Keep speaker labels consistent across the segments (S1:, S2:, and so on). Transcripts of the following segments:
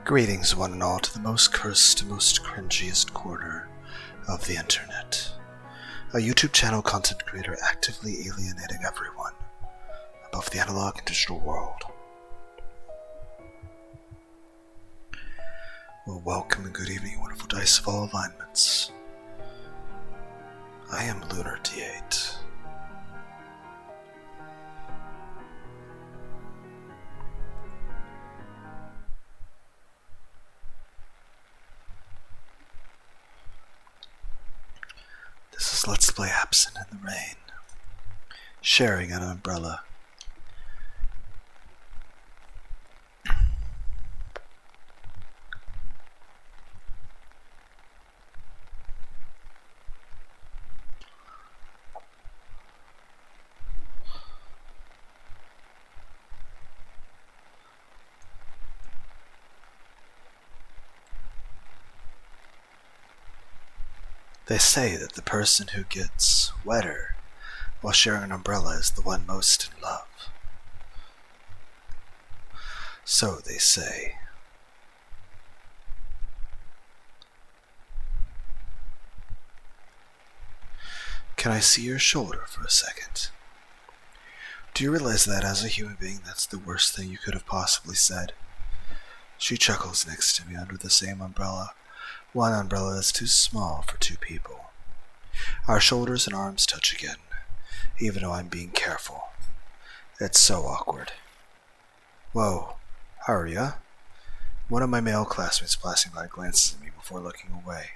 S1: Greetings one and all to the most cursed, most cringiest corner of the internet. A YouTube channel content creator actively alienating everyone above the analog and digital world. Well, welcome and good evening, wonderful dice of all alignments. I am Lunar D8. This is Let's Play Absent in the Rain, sharing an umbrella. They say that the person who gets wetter while sharing an umbrella is the one most in love. So they say. Can I see your shoulder for a second? Do you realize that as a human being, that's the worst thing you could have possibly said? She chuckles next to me under the same umbrella. One umbrella is too small for two people. Our shoulders and arms touch again, even though I'm being careful. It's so awkward. Whoa, how are ya? One of my male classmates passing by glances at me before looking away.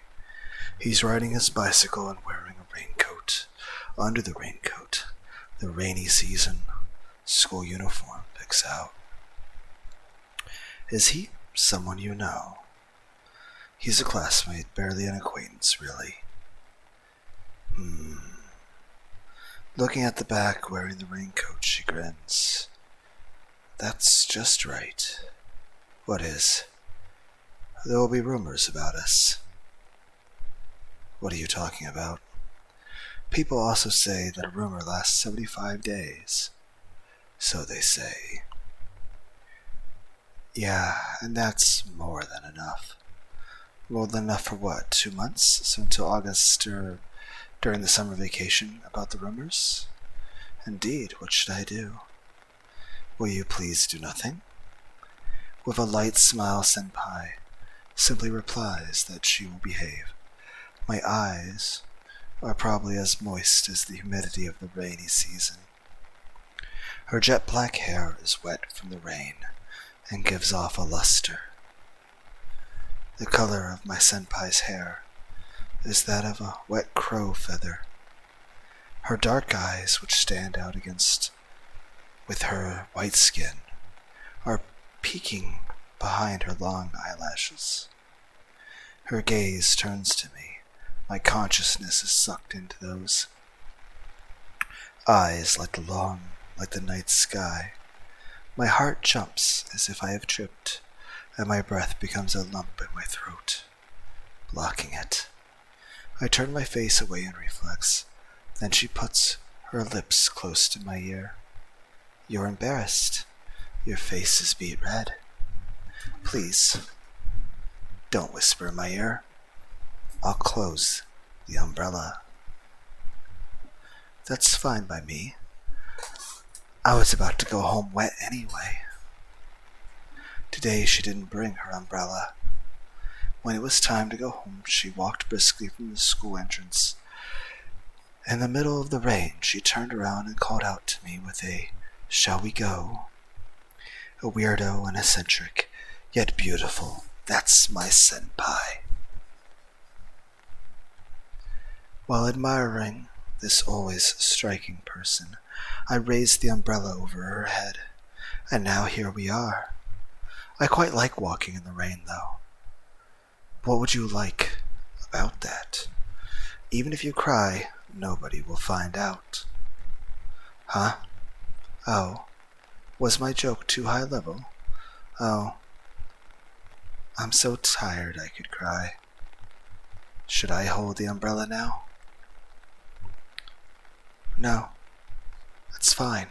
S1: He's riding his bicycle and wearing a raincoat. Under the raincoat, the rainy season school uniform picks out. Is he someone you know? He's a classmate, barely an acquaintance, really. Looking at the back, wearing the raincoat, she grins. That's just right. What is? There will be rumors about us. What are you talking about? People also say that a rumor lasts 75 days. So they say. Yeah, and that's more than enough. More than enough for what, 2 months? So until August or during the summer vacation about the rumors? Indeed, what should I do? Will you please do nothing? With a light smile, Senpai simply replies that she will behave. My eyes are probably as moist as the humidity of the rainy season. Her jet black hair is wet from the rain and gives off a luster. The color of my senpai's hair is that of a wet crow feather. Her dark eyes, which stand out against with her white skin, are peeking behind her long eyelashes. Her gaze turns to me. My consciousness is sucked into those eyes like the night sky. My heart jumps as if I have tripped, and my breath becomes a lump in my throat, blocking it. I turn my face away in reflex. Then she puts her lips close to my ear. You're embarrassed. Your face is beet red. Please, don't whisper in my ear. I'll close the umbrella. That's fine by me. I was about to go home wet anyway. Today she didn't bring her umbrella. When it was time to go home, she walked briskly from the school entrance. In the middle of the rain, she turned around and called out to me with a, "Shall we go?" A weirdo and eccentric, yet beautiful. That's my senpai. While admiring this always striking person, I raised the umbrella over her head, and now here we are. I quite like walking in the rain, though. What would you like about that? Even if you cry, nobody will find out. Huh? Oh, was my joke too high level? Oh, I'm so tired I could cry. Should I hold the umbrella now? No, that's fine.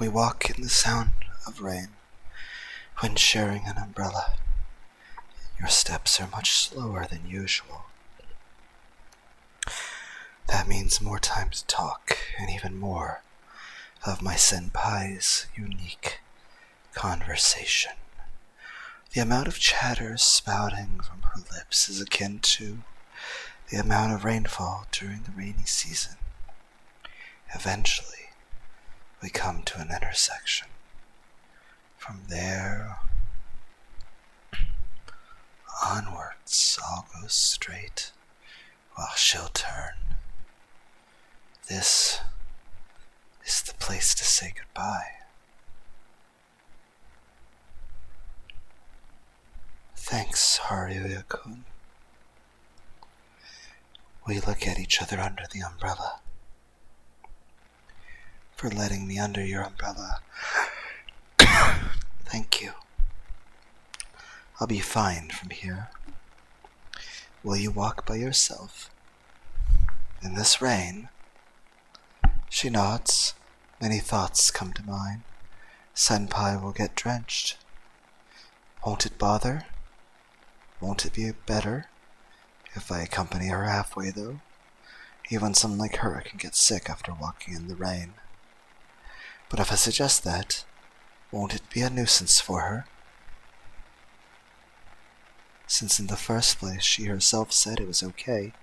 S1: We walk in the sound of rain when sharing an umbrella. Your steps are much slower than usual. That means more time to talk, and even more of my senpai's unique conversation. The amount of chatter spouting from her lips is akin to the amount of rainfall during the rainy season. Eventually, we come to an intersection. From there onwards, I'll go straight while she'll turn. This is the place to say goodbye. Thanks, Haruya-kun. We look at each other under the umbrella. For letting me under your umbrella. Thank you. I'll be fine from here. Will you walk by yourself? In this rain? She nods. Many thoughts come to mind. Senpai will get drenched. Won't it bother? Won't it be better if I accompany her halfway, though? Even someone like her can get sick after walking in the rain. But if I suggest that, won't it be a nuisance for her? Since in the first place she herself said it was okay.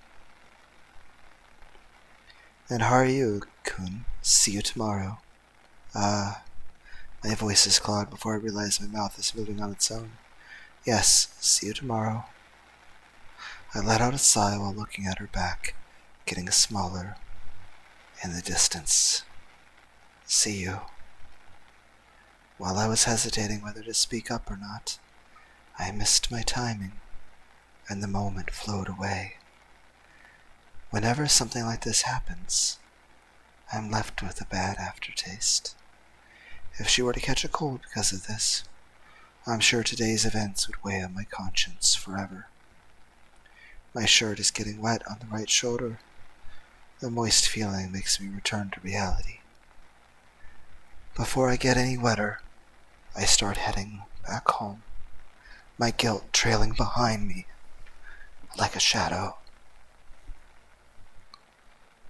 S1: And Haruya-kun, see you tomorrow. My voice is clogged before I realize my mouth is moving on its own. Yes, see you tomorrow. I let out a sigh while looking at her back, getting smaller in the distance. See you. While I was hesitating whether to speak up or not, I missed my timing, and the moment flowed away. Whenever something like this happens, I'm left with a bad aftertaste. If she were to catch a cold because of this, I'm sure today's events would weigh on my conscience forever. My shirt is getting wet on the right shoulder. The moist feeling makes me return to reality. Before I get any wetter, I start heading back home, my guilt trailing behind me like a shadow.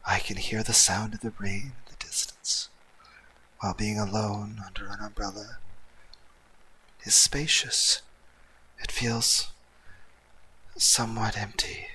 S1: I can hear the sound of the rain in the distance, while being alone under an umbrella is spacious. It feels somewhat empty.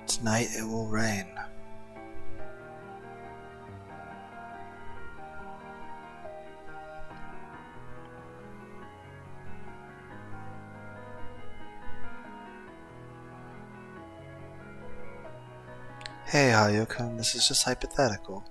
S1: Tonight it will rain. Hey, Haruya-kun, this is just hypothetical.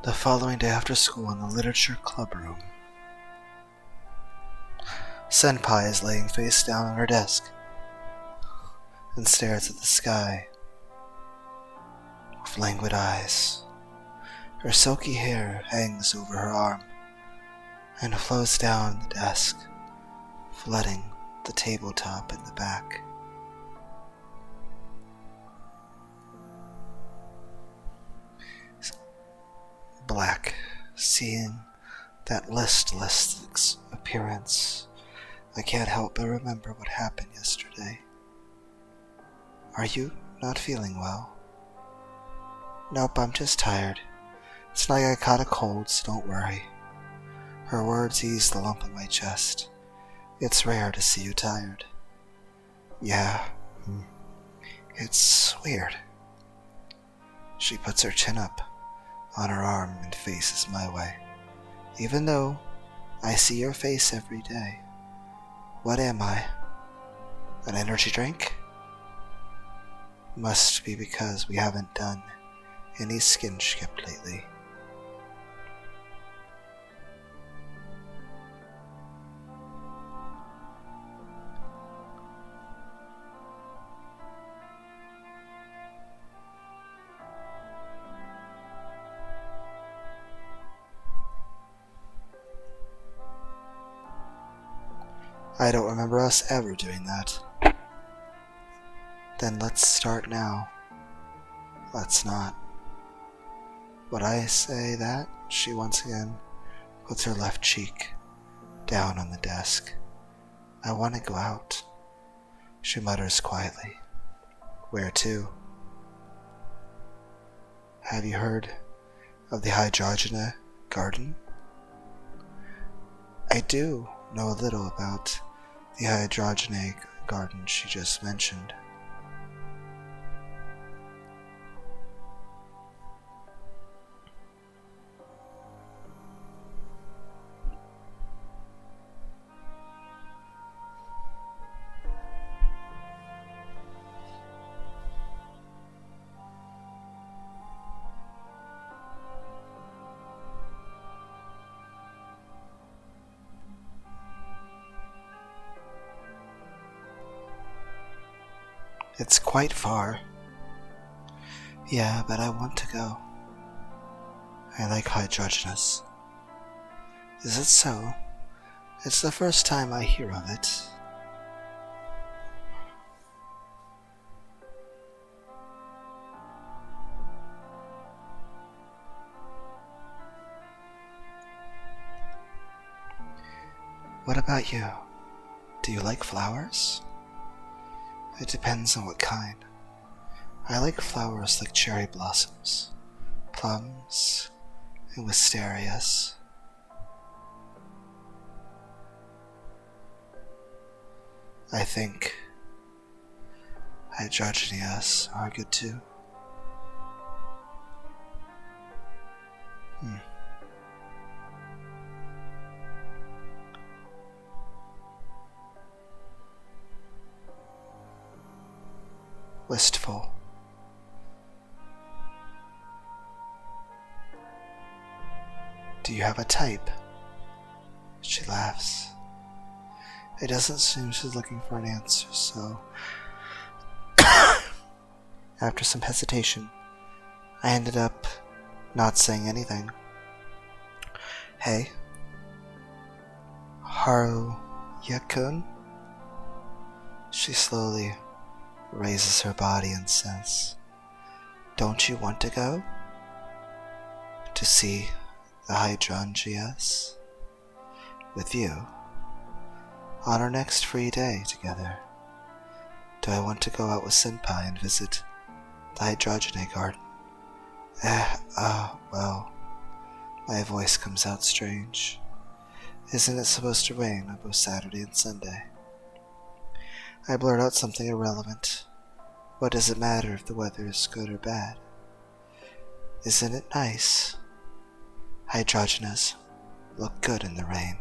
S1: The following day after school in the literature club room, Senpai is laying face down on her desk and stares at the sky with languid eyes. Her silky hair hangs over her arm and flows down the desk, flooding the tabletop in the back. Black, seeing that listless appearance, I can't help but remember what happened yesterday. Are you not feeling well. Nope, I'm just tired. It's not like I caught a cold, so don't worry. Her words eased the lump in my chest. It's rare to see you tired. Yeah, it's weird. She puts her chin up on her arm and faces my way. Even though I see your face every day, what am I? An energy drink? Must be because we haven't done any skinship lately. I don't remember us ever doing that. Then let's start now. Let's not. Would I say that? She once again puts her left cheek down on the desk. I want to go out, she mutters quietly. Where to? Have you heard of the Hydrogena garden? I do know a little about the Hydrogena garden she just mentioned. It's quite far. Yeah, but I want to go. I like hydrogenous. Is it so? It's the first time I hear of it. What about you? Do you like flowers? It depends on what kind. I like flowers like cherry blossoms, plums, and wisterias. I think hydrogenias are good too. Wistful. Do you have a type? She laughs. It doesn't seem she's looking for an answer, so after some hesitation, I ended up not saying anything. Hey, Haruya-kun? She slowly raises her body and says, don't you want to go? To see the hydrangeas? With you? On our next free day together? Do I want to go out with Senpai and visit the hydrogene garden? Well, my voice comes out strange. Isn't it supposed to rain on both Saturday and Sunday? I blurt out something irrelevant. What does it matter if the weather is good or bad? Isn't it nice? Hydrogenas look good in the rain.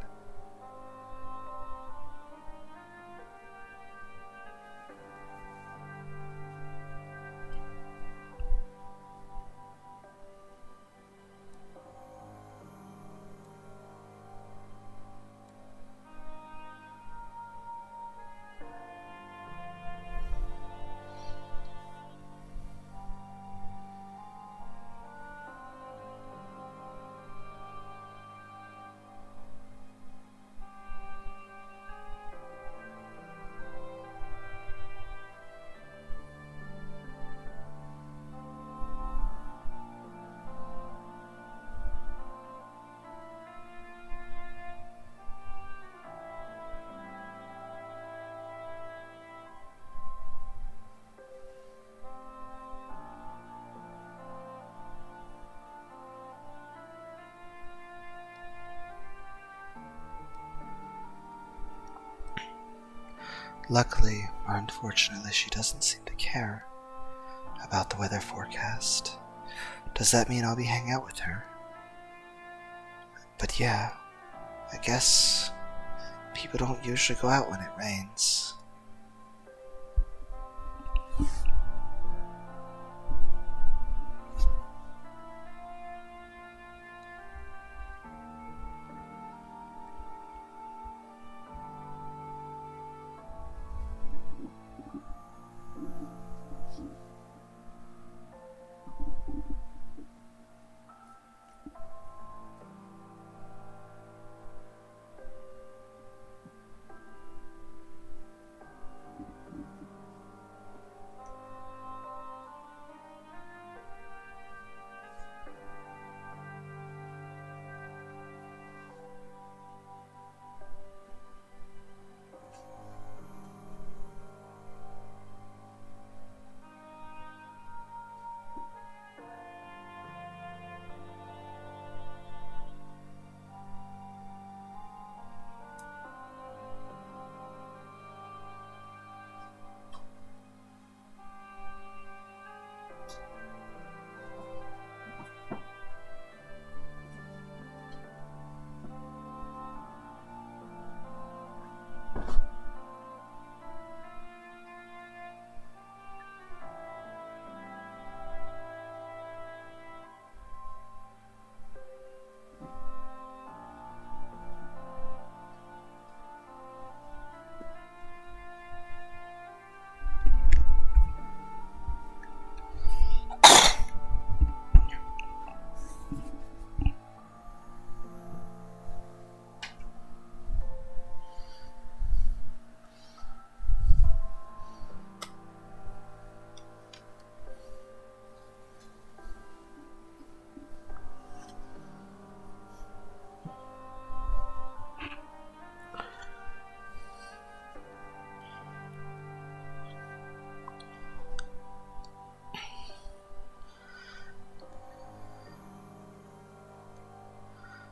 S1: Luckily, or unfortunately, she doesn't seem to care about the weather forecast. Does that mean I'll be hanging out with her? But yeah, I guess people don't usually go out when it rains.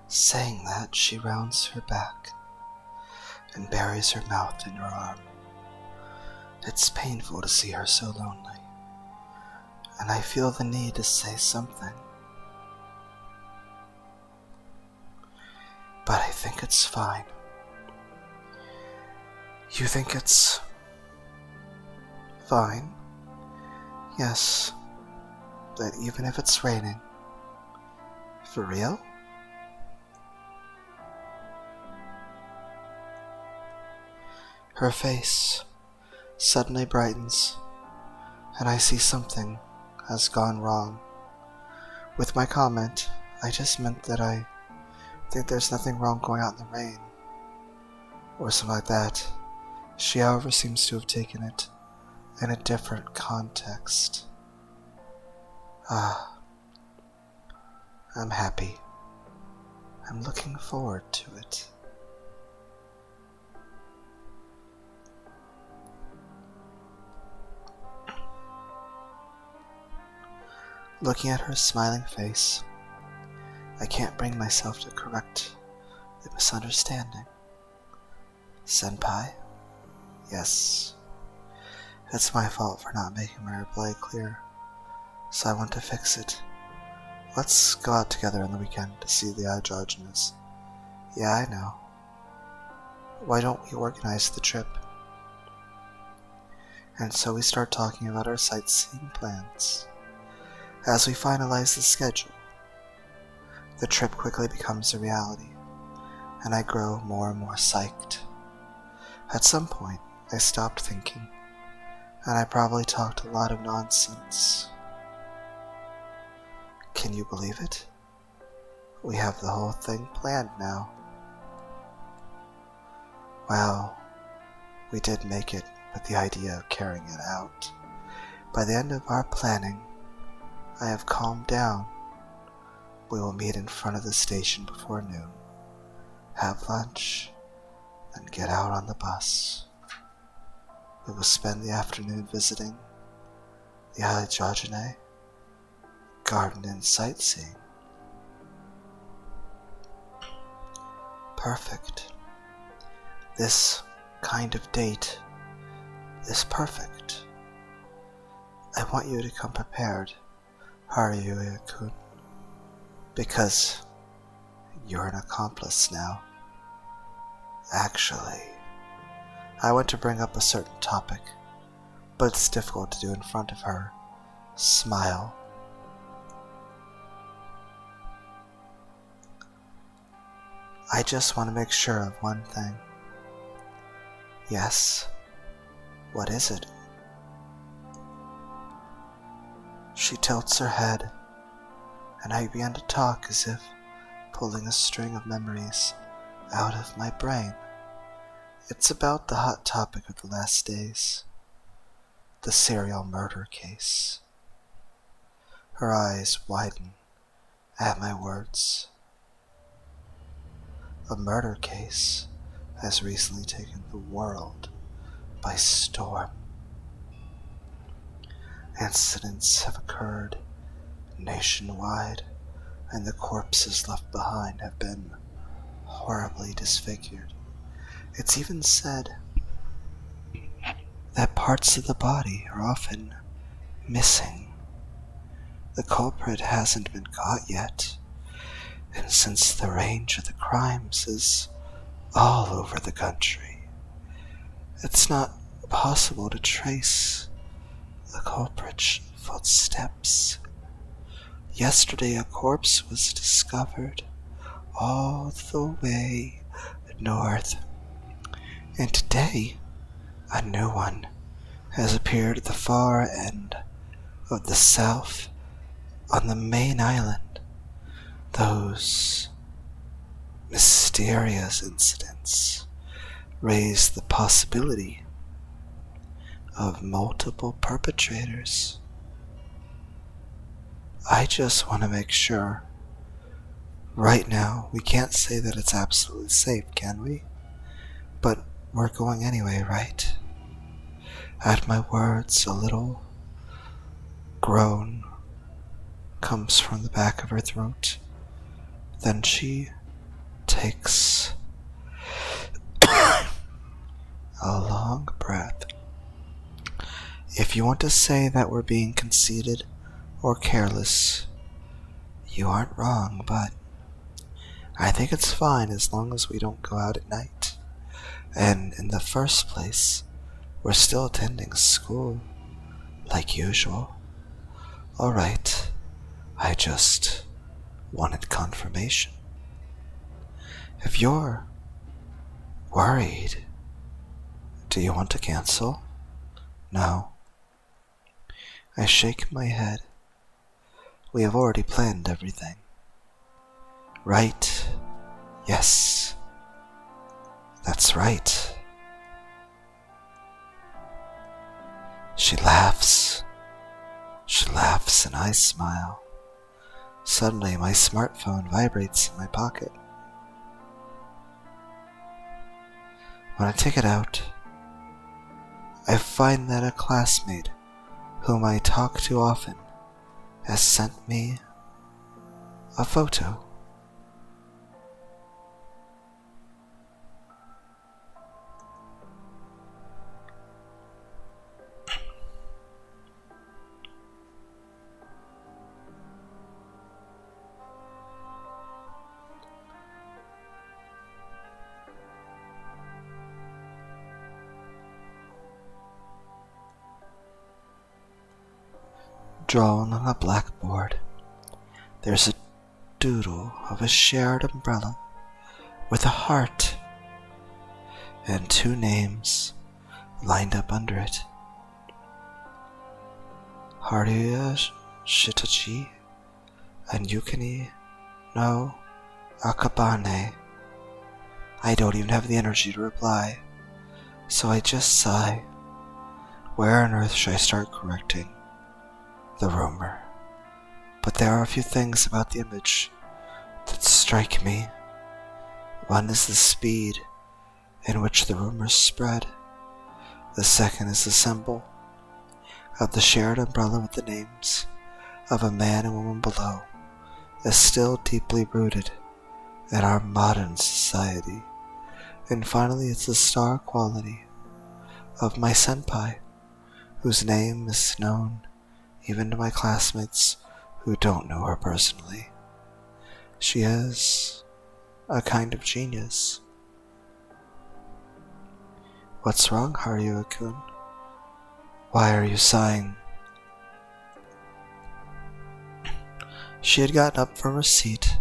S1: Saying that, she rounds her back and buries her mouth in her arm. It's painful to see her so lonely, and I feel the need to say something. But I think it's fine. You think it's fine? Yes, that even if it's raining. For real? Her face suddenly brightens, and I see something has gone wrong. With my comment, I just meant that I think there's nothing wrong going out in the rain, or something like that. She, however, seems to have taken it in a different context. I'm happy. I'm looking forward to it. Looking at her smiling face, I can't bring myself to correct the misunderstanding. Senpai? Yes. It's my fault for not making my reply clear, so I want to fix it. Let's go out together on the weekend to see the androgynous. Yeah, I know. Why don't we organize the trip? And so we start talking about our sightseeing plans. As we finalize the schedule, the trip quickly becomes a reality, and I grow more and more psyched. At some point, I stopped thinking, and I probably talked a lot of nonsense. Can you believe it? We have the whole thing planned now. Well, we did make it with the idea of carrying it out. By the end of our planning, I have calmed down. We will meet in front of the station before noon, have lunch, and get out on the bus. We will spend the afternoon visiting the ayakashi garden and sightseeing. Perfect. This kind of date is perfect. I want you to come prepared, Haruya-kun, because you're an accomplice now. Actually, I want to bring up a certain topic, but it's difficult to do in front of her. Smile. I just want to make sure of one thing. Yes. What is it? She tilts her head, and I begin to talk as if pulling a string of memories out of my brain. It's about the hot topic of the last days. The serial murder case. Her eyes widen at my words. A murder case has recently taken the world by storm. Incidents have occurred nationwide, and the corpses left behind have been horribly disfigured. It's even said that parts of the body are often missing. The culprit hasn't been caught yet, and since the range of the crimes is all over the country, it's not possible to trace the culprit's footsteps. Yesterday a corpse was discovered all the way north, and today a new one has appeared at the far end of the south on the main island. Those mysterious incidents raise the possibility of multiple perpetrators. I just want to make sure. Right now, we can't say that it's absolutely safe, can we? But we're going anyway, right? At my words, a little groan comes from the back of her throat. Then she takes a long breath. If you want to say that we're being conceited or careless, you aren't wrong, but I think it's fine as long as we don't go out at night. And in the first place, we're still attending school, like usual. Alright, I just wanted confirmation. If you're worried, do you want to cancel? No. I shake my head. We have already planned everything. Right? Yes. That's right. She laughs. She laughs and I smile. Suddenly my smartphone vibrates in my pocket. When I take it out, I find that a classmate whom I talk to often has sent me a photo. Drawn on a blackboard, there's a doodle of a shared umbrella with a heart and two names lined up under it. Haruya Shitachi and Yukino no Akabane. I don't even have the energy to reply, so I just sigh. Where on earth should I start correcting the rumor? But there are a few things about the image that strike me. One is the speed in which the rumors spread. The second is the symbol of the shared umbrella with the names of a man and woman below is still deeply rooted in our modern society. And finally, it's the star quality of my senpai, whose name is known even to my classmates who don't know her personally. She is a kind of genius. What's wrong, Haruo-kun? Why are you sighing? She had gotten up from her seat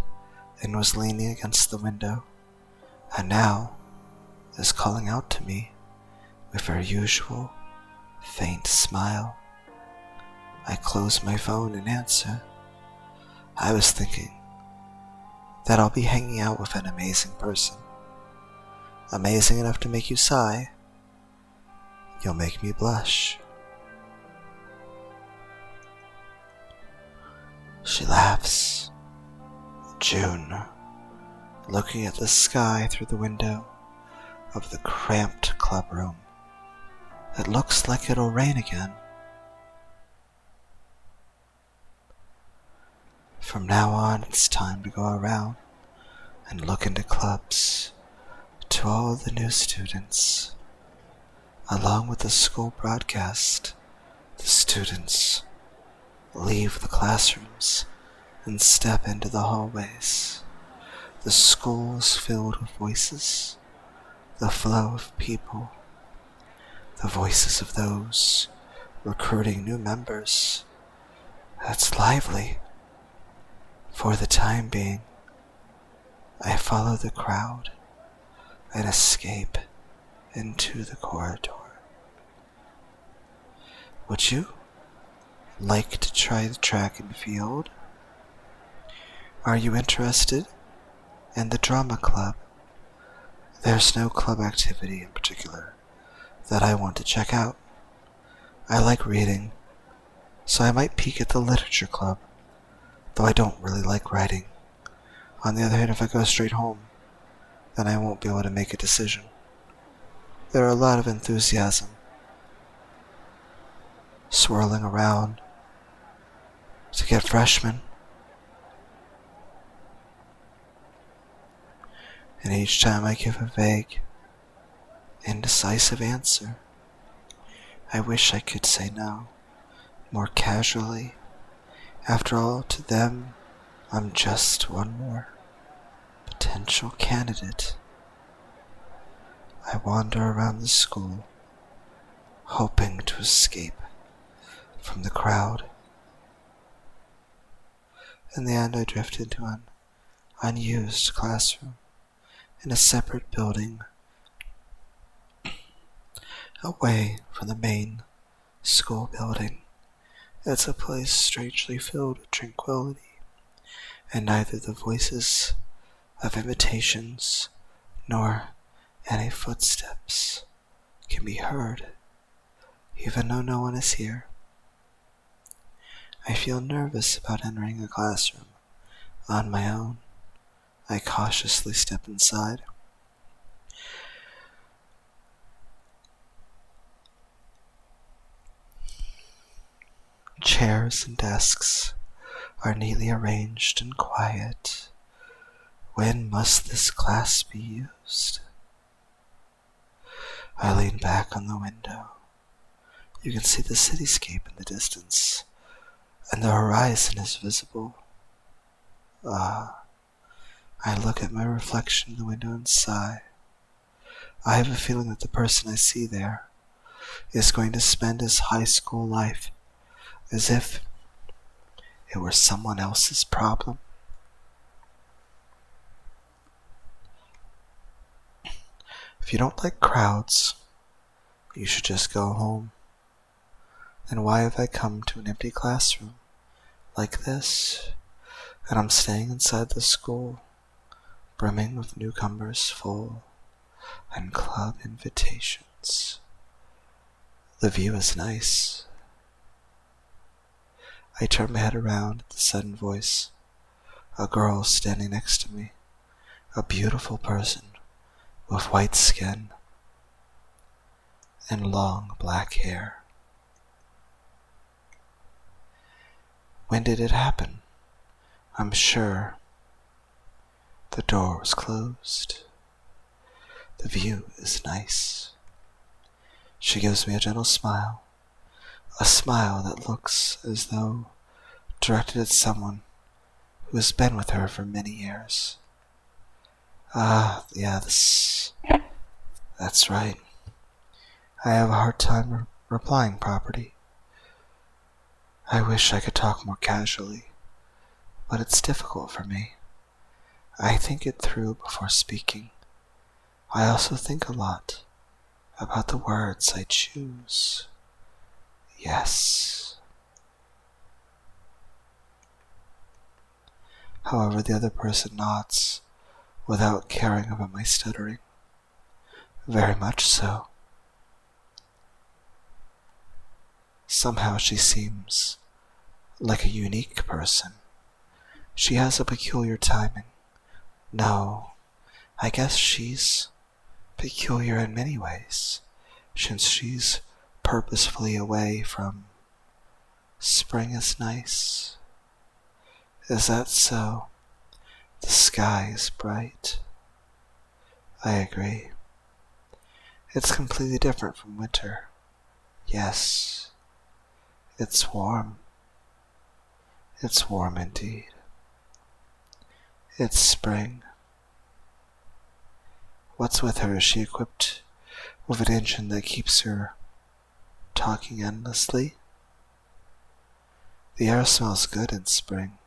S1: and was leaning against the window, and now is calling out to me with her usual faint smile. I close my phone and answer. I was thinking that I'll be hanging out with an amazing person. Amazing enough to make you sigh. You'll make me blush. She laughs. June, looking at the sky through the window of the cramped club room. It looks like it'll rain again. From now on, it's time to go around and look into clubs to all the new students. Along with the school broadcast, the students leave the classrooms and step into the hallways. The school is filled with voices, the flow of people, the voices of those recruiting new members. It's lively. For the time being, I follow the crowd and escape into the corridor. Would you like to try the track and field? Are you interested in the drama club? There's no club activity in particular that I want to check out. I like reading, so I might peek at the literature club, though I don't really like writing. On the other hand, if I go straight home, then I won't be able to make a decision. There are a lot of enthusiasm swirling around to get freshmen. And each time I give a vague, indecisive answer, I wish I could say no, more casually. After all, to them, I'm just one more potential candidate. I wander around the school, hoping to escape from the crowd. In the end, I drift into an unused classroom in a separate building, away from the main school building. It's a place strangely filled with tranquility, and neither the voices of invitations nor any footsteps can be heard, even though no one is here. I feel nervous about entering a classroom on my own. I cautiously step inside. Chairs and desks are neatly arranged and quiet. When must this class be used? I lean back on the window. You can see the cityscape in the distance, and the horizon is visible. I look at my reflection in the window and sigh. I have a feeling that the person I see there is going to spend his high school life as if it were someone else's problem. If you don't like crowds, you should just go home. Then why have I come to an empty classroom like this? And I'm staying inside the school, brimming with newcomers full and club invitations. The view is nice. I turn my head around at the sudden voice. A girl standing next to me, a beautiful person with white skin and long black hair. When did it happen? I'm sure the door was closed. The view is nice. She gives me a gentle smile, a smile that looks as though directed at someone who has been with her for many years. That's right. I have a hard time replying properly. I wish I could talk more casually, but it's difficult for me. I think it through before speaking. I also think a lot about the words I choose. Yes. However, the other person nods without caring about my stuttering. Very much so. Somehow she seems like a unique person. She has a peculiar timing. No, I guess she's peculiar in many ways, since she's purposefully away from spring is nice. Is that so? The sky is bright. I agree. It's completely different from winter. Yes, it's warm. It's warm indeed. It's spring. What's with her? Is she equipped with an engine that keeps her talking endlessly? The air smells good in spring.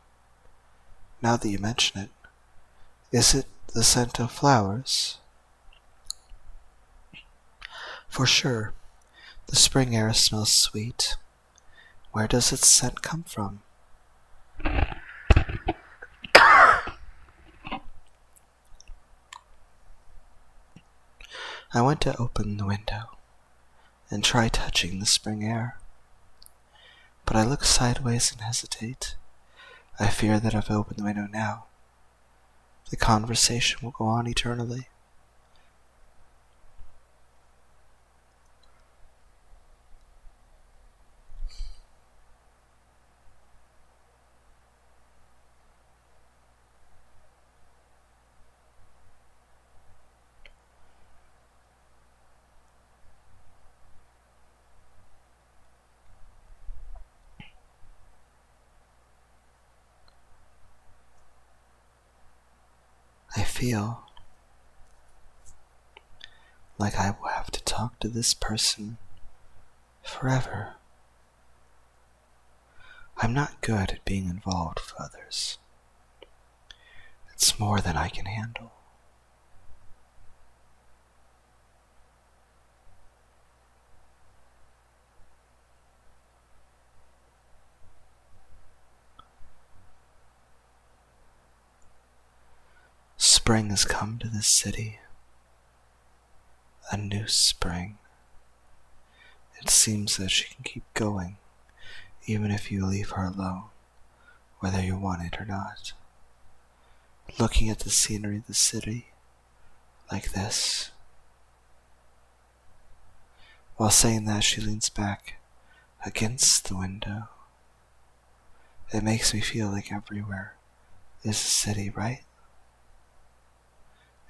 S1: Now that you mention it, is it the scent of flowers? For sure, the spring air smells sweet. Where does its scent come from? I went to open the window and try touching the spring air, but I look sideways and hesitate. I fear that if I open the window now, the conversation will go on eternally. I feel like I will have to talk to this person forever. I'm not good at being involved with others. It's more than I can handle. Spring has come to this city. A new spring. It seems that she can keep going, even if you leave her alone, whether you want it or not. Looking at the scenery of the city, like this. While saying that, she leans back against the window. It makes me feel like everywhere is a city, right?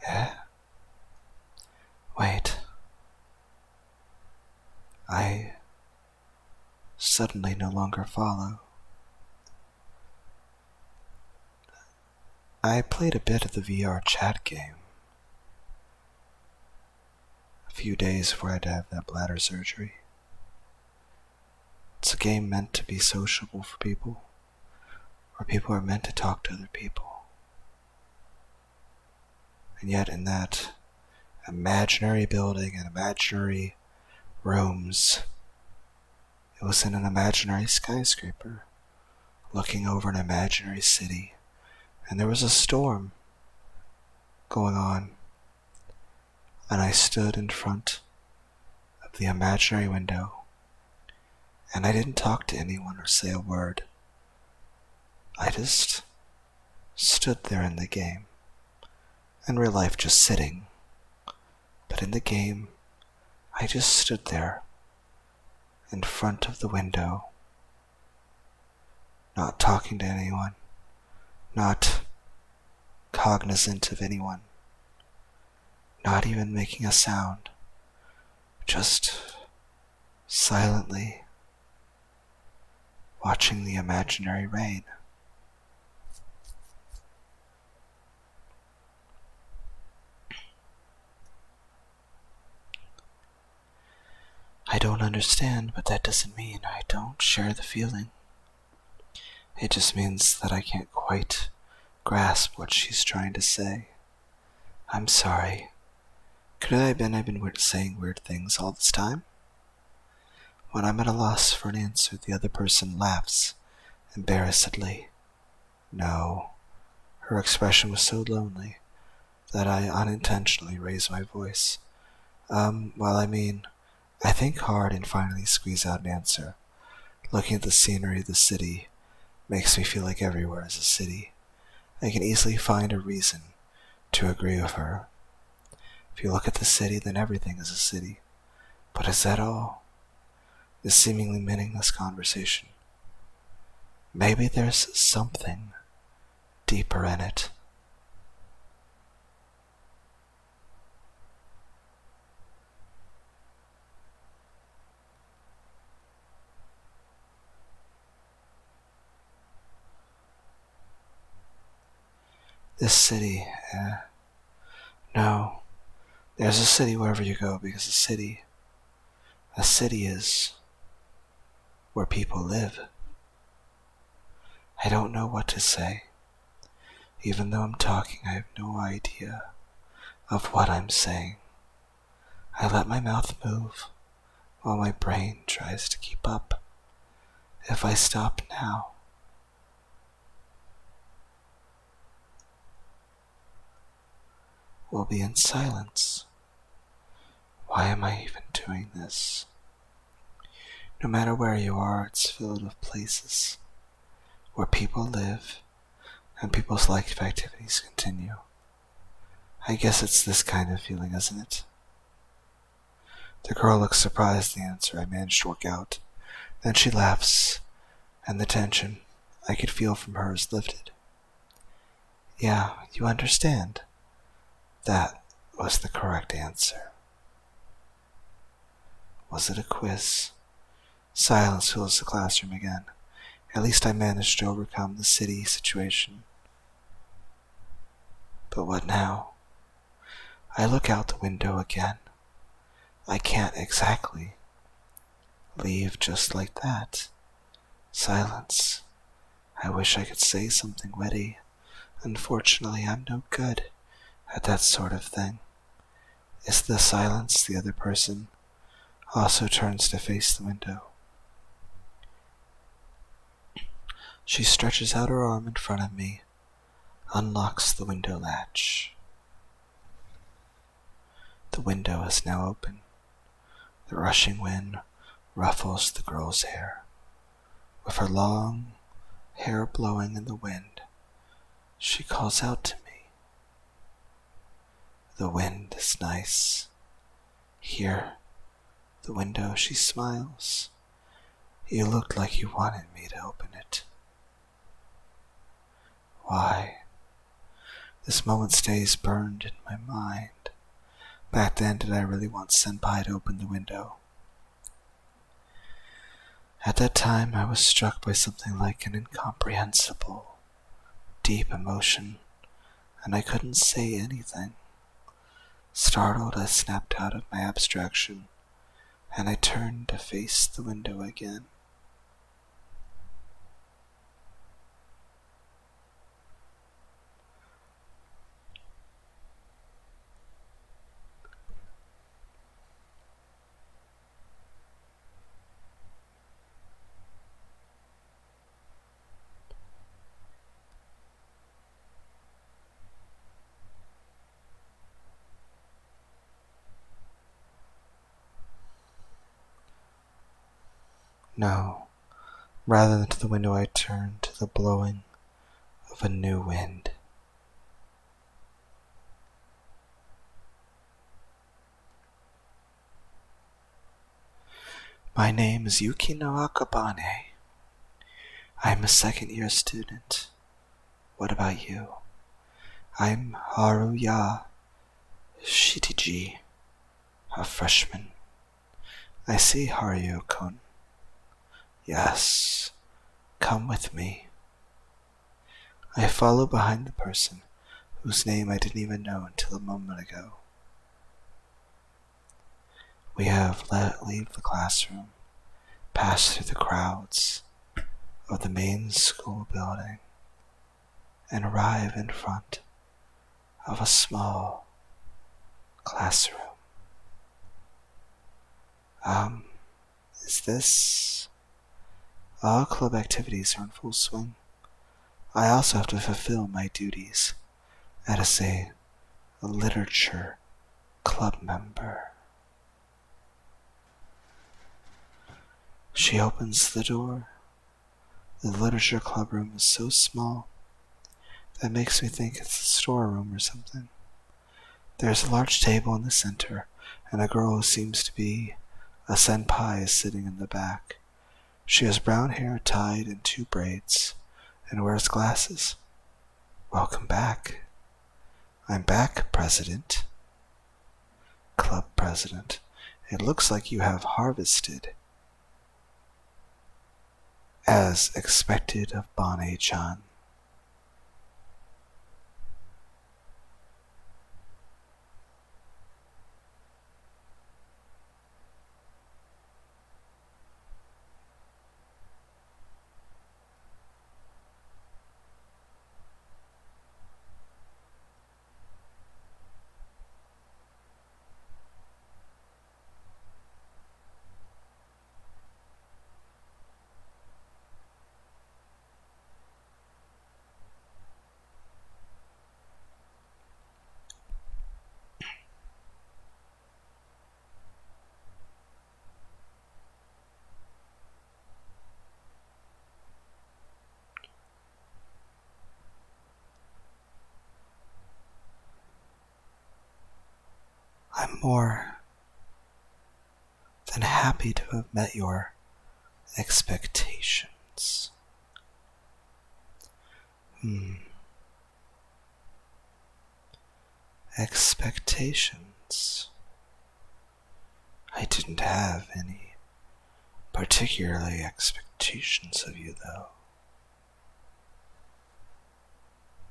S1: Yeah. Wait. I suddenly no longer follow. I played a bit of the VR chat game a few days before I had to have that bladder surgery. It's a game meant to be sociable for people, where people are meant to talk to other people. And yet in that imaginary building and imaginary rooms, it was in an imaginary skyscraper, looking over an imaginary city, and there was a storm going on, and I stood in front of the imaginary window, and I didn't talk to anyone or say a word. I just stood there in the game. In real life, just sitting. But in the game, I just stood there in front of the window, not talking to anyone, not cognizant of anyone, not even making a sound, just silently watching the imaginary rain. I don't understand, but that doesn't mean I don't share the feeling. It just means that I can't quite grasp what she's trying to say. I'm sorry. Could it have been I've been saying weird things all this time? When I'm at a loss for an answer, the other person laughs embarrassedly. No, her expression was so lonely that I unintentionally raised my voice. I think hard and finally squeeze out an answer. Looking at the scenery of the city makes me feel like everywhere is a city. I can easily find a reason to agree with her. If you look at the city, then everything is a city. But is that all? This seemingly meaningless conversation. Maybe there's something deeper in it. This city, no, there's a city wherever you go, because a city is where people live. I don't know what to say. Even though I'm talking, I have no idea of what I'm saying. I let my mouth move while my brain tries to keep up. If I stop now, we'll be in silence. Why am I even doing this? No matter where you are, it's filled with places where people live and people's life activities continue. I guess it's this kind of feeling, isn't it? The girl looks surprised at the answer I managed to work out. Then she laughs, and the tension I could feel from her is lifted. Yeah, you understand. That was the correct answer. Was it a quiz? Silence fills the classroom again. At least I managed to overcome the city situation. But what now? I look out the window again. I can't exactly leave just like that. Silence. I wish I could say something witty. Unfortunately, I'm no good at that sort of thing. Is the silence the other person also turns to face the window? She stretches out her arm in front of me, unlocks the window latch. The window is now open. The rushing wind ruffles the girl's hair. With her long hair blowing in the wind, she calls out to me. The wind is nice. Here, the window, she smiles. You looked like you wanted me to open it. Why? This moment stays burned in my mind. Back then, did I really want Senpai to open the window? At that time, I was struck by something like an incomprehensible, deep emotion, and I couldn't say anything. Startled, I snapped out of my abstraction, and I turned to face the window again. No, rather than to the window, I turned to the blowing of a new wind. My name is Yukino Akabane. I'm a second-year student. What about you? I'm Haruya Shitiji, a freshman. I see, Haruo-kun. Yes, come with me. I follow behind the person whose name I didn't even know until a moment ago. We leave the classroom, pass through the crowds of the main school building, and arrive in front of a small classroom. Is this... All club activities are in full swing. I also have to fulfill my duties as a literature club member. She opens the door. The literature club room is so small that makes me think it's a storeroom or something. There's a large table in the center, and a girl who seems to be a senpai is sitting in the back. She has brown hair tied in 2 braids and wears glasses. Welcome back. I'm back, President. Club President. It looks like you have harvested. As expected of Bonnie-chan. I'm more than happy to have met your expectations. Expectations. I didn't have any particularly expectations of you, though.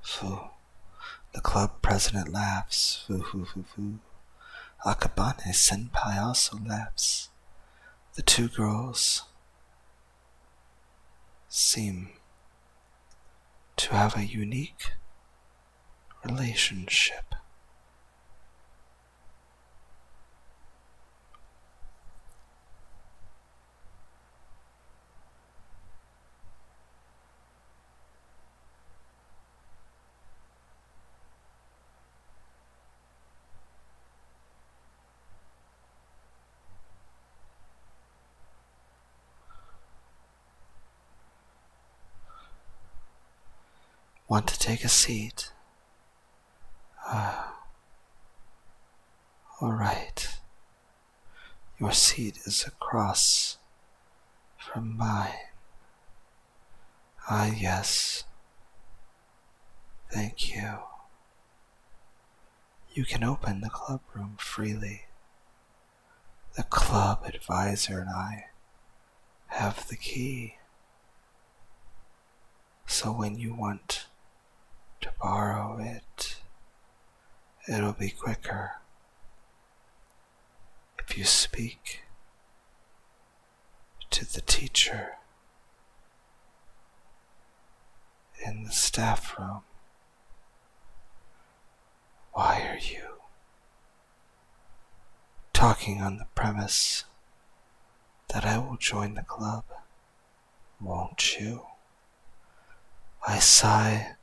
S1: Foo. The club president laughs. Foo, foo, foo, foo. Akabane senpai also laughs. The 2 girls seem to have a unique relationship. Want to take a seat? All right. Your seat is across from mine. Yes. Thank you. You can open the club room freely. The club advisor and I have the key. So when you want to borrow it, it'll be quicker if you speak to the teacher in the staff room. Why are you talking on the premise that I will join the club? Won't you? I sigh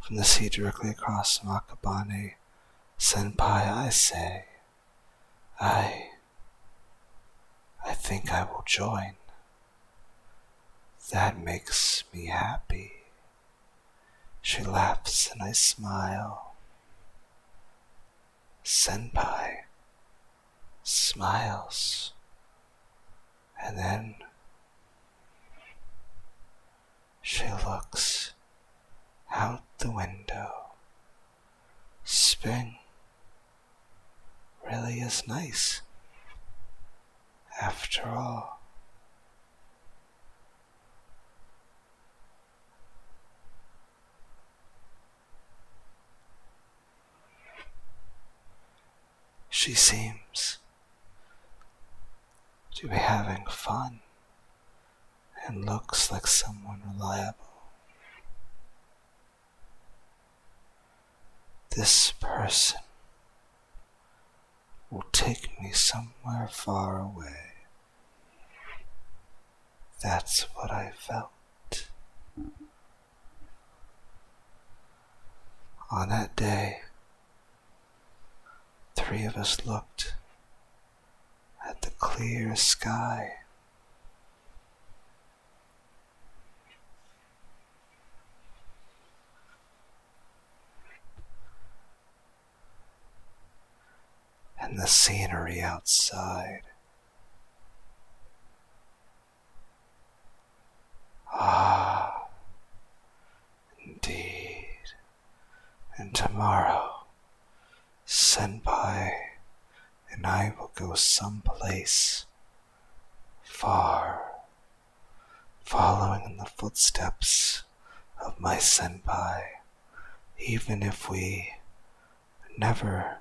S1: from the seat directly across from Akabane senpai. I say, I think I will join. That makes me happy. She laughs and I smile. Senpai smiles, and then she looks out the window. Spring really is nice After all, she seems to be having fun and looks like someone reliable. This person will take me somewhere far away. That's what I felt. On that day, 3 of us looked at the clear sky. And the scenery outside. Ah, indeed. And tomorrow, Senpai and I will go someplace far, following in the footsteps of my senpai, even if we never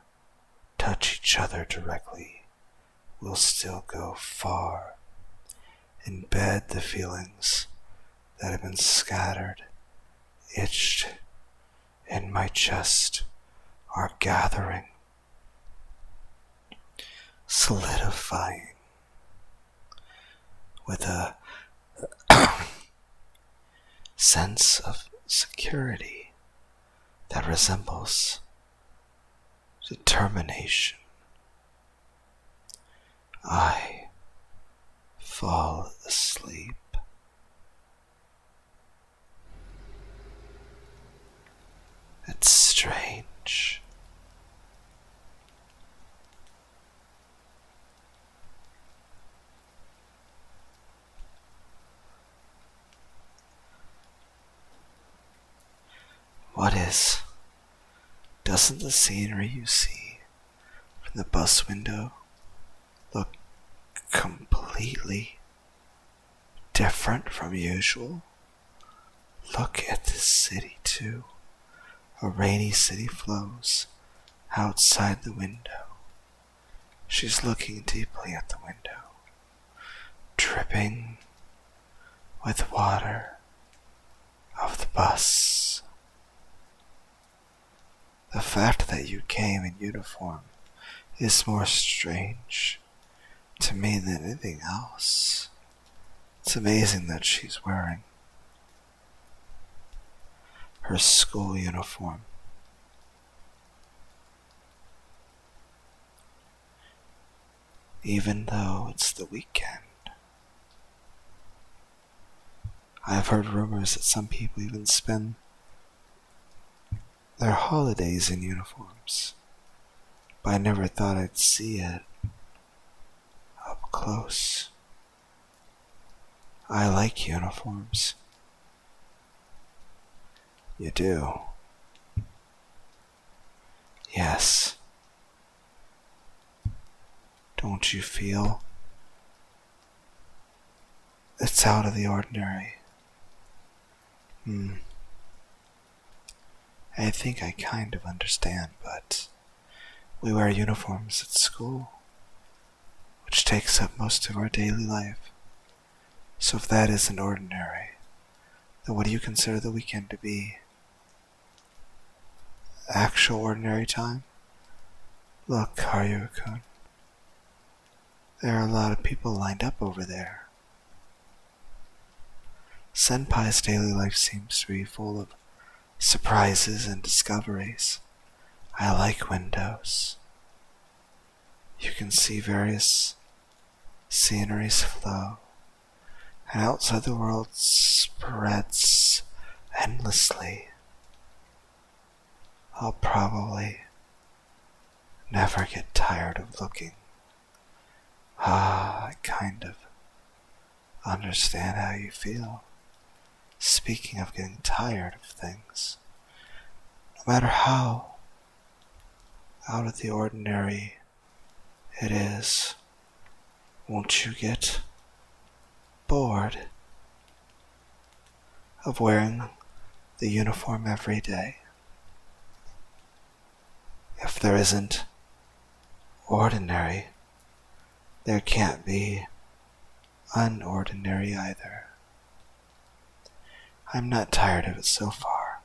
S1: touch each other directly, we'll still go far, embed the feelings that have been scattered, itched in my chest, are gathering, solidifying with a sense of security that resembles determination. I fall asleep. It's strange. What is? Doesn't the scenery you see from the bus window look completely different from usual? Look at this city too. A rainy city flows outside the window. She's looking deeply at the window, dripping with water of the bus. The fact that you came in uniform is more strange to me than anything else. It's amazing that she's wearing her school uniform. Even though it's the weekend. I've heard rumors that some people even spend their holidays in uniforms, but I never thought I'd see it up close. I like uniforms. You do? Yes. Don't you feel it's out of the ordinary? I think I kind of understand, but we wear uniforms at school, which takes up most of our daily life. So if that isn't ordinary, then what do you consider the weekend to be? Actual ordinary time? Look, Haruo-kun. There are a lot of people lined up over there. Senpai's daily life seems to be full of surprises and discoveries. I like windows. You can see various sceneries flow, and outside the world spreads endlessly. I'll probably never get tired of looking. I kind of understand how you feel. Speaking of getting tired of things, no matter how out of the ordinary it is, Won't you get bored of wearing the uniform every day? If there isn't ordinary, there can't be unordinary either. I'm not tired of it so far.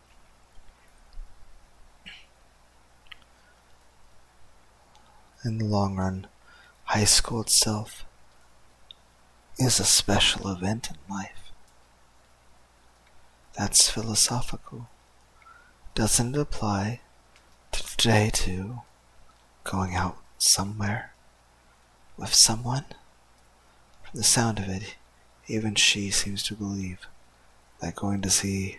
S1: In the long run, high school itself is a special event in life. That's philosophical. Doesn't it apply to today too? Going out somewhere with someone? From the sound of it, even she seems to believe that going to see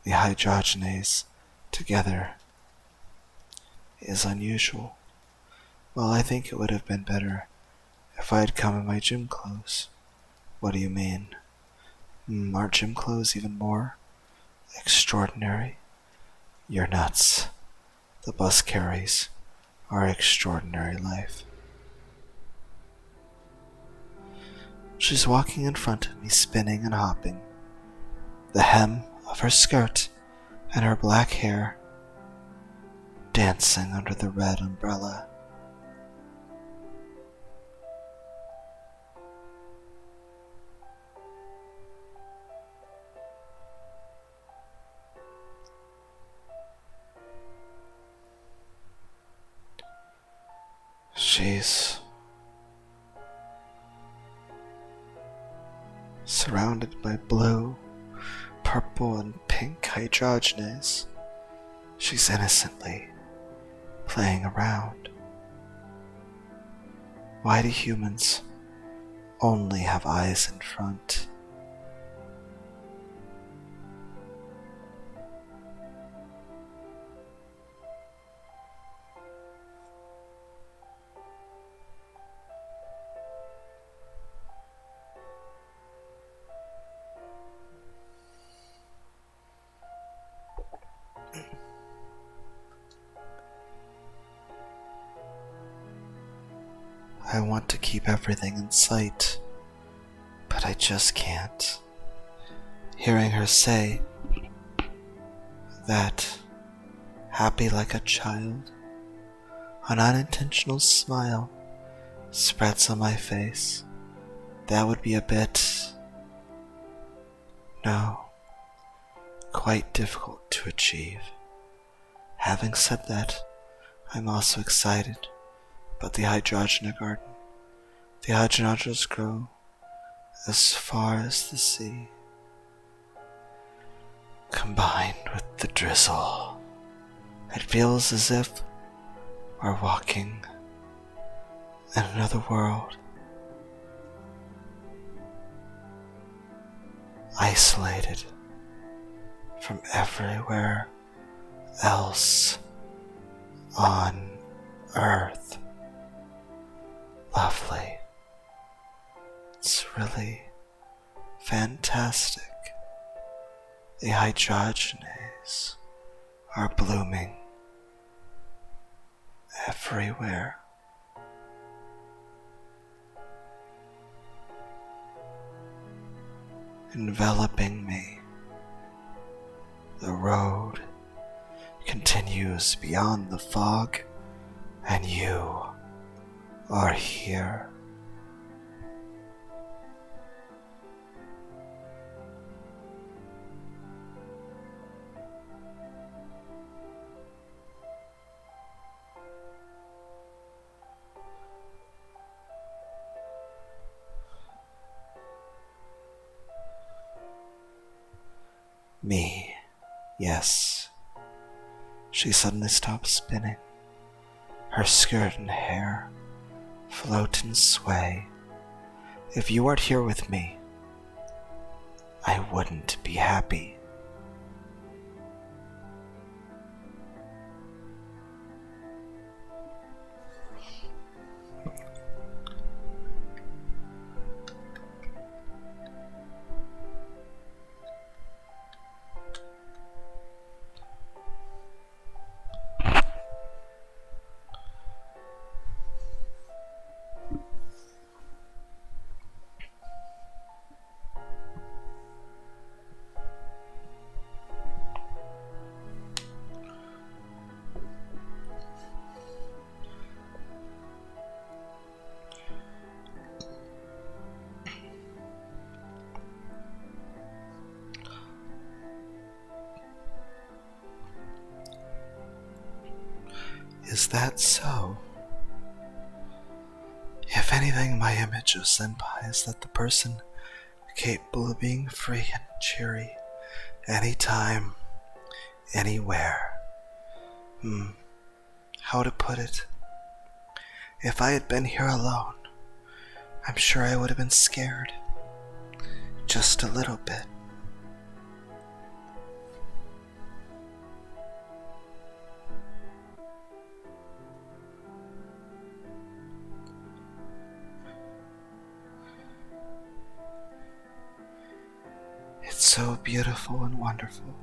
S1: the hydrogenates together is unusual. Well, I think it would have been better if I had come in my gym clothes. What do you mean? Aren't gym clothes even more extraordinary? You're nuts. The bus carries our extraordinary life. She's walking in front of me, spinning and hopping. The hem of her skirt and her black hair dancing under the red umbrella. She's surrounded by blue, purple, and pink hydrogenates. She's innocently playing around. Why do humans only have eyes in front? I want to keep everything in sight, but I just can't. Hearing her say that, happy like a child, an unintentional smile spreads on my face. That would be a bit, no, quite difficult to achieve. Having said that, I'm also excited about the hydrogena garden. The hydrogenas grow as far as the sea. Combined with the drizzle, it feels as if we're walking in another world. Isolated from everywhere else on Earth. Lovely. It's really fantastic. The hydrogenates are blooming everywhere. Enveloping me. The road continues beyond the fog, and you are here. Me, yes. She suddenly stops spinning. Her skirt and hair float and sway. If you weren't here with me, I wouldn't be happy. Is that so? If anything, my image of senpai is that the person capable of being free and cheery anytime, anywhere. How to put it? If I had been here alone, I'm sure I would have been scared. Just a little bit. It's so beautiful and wonderful.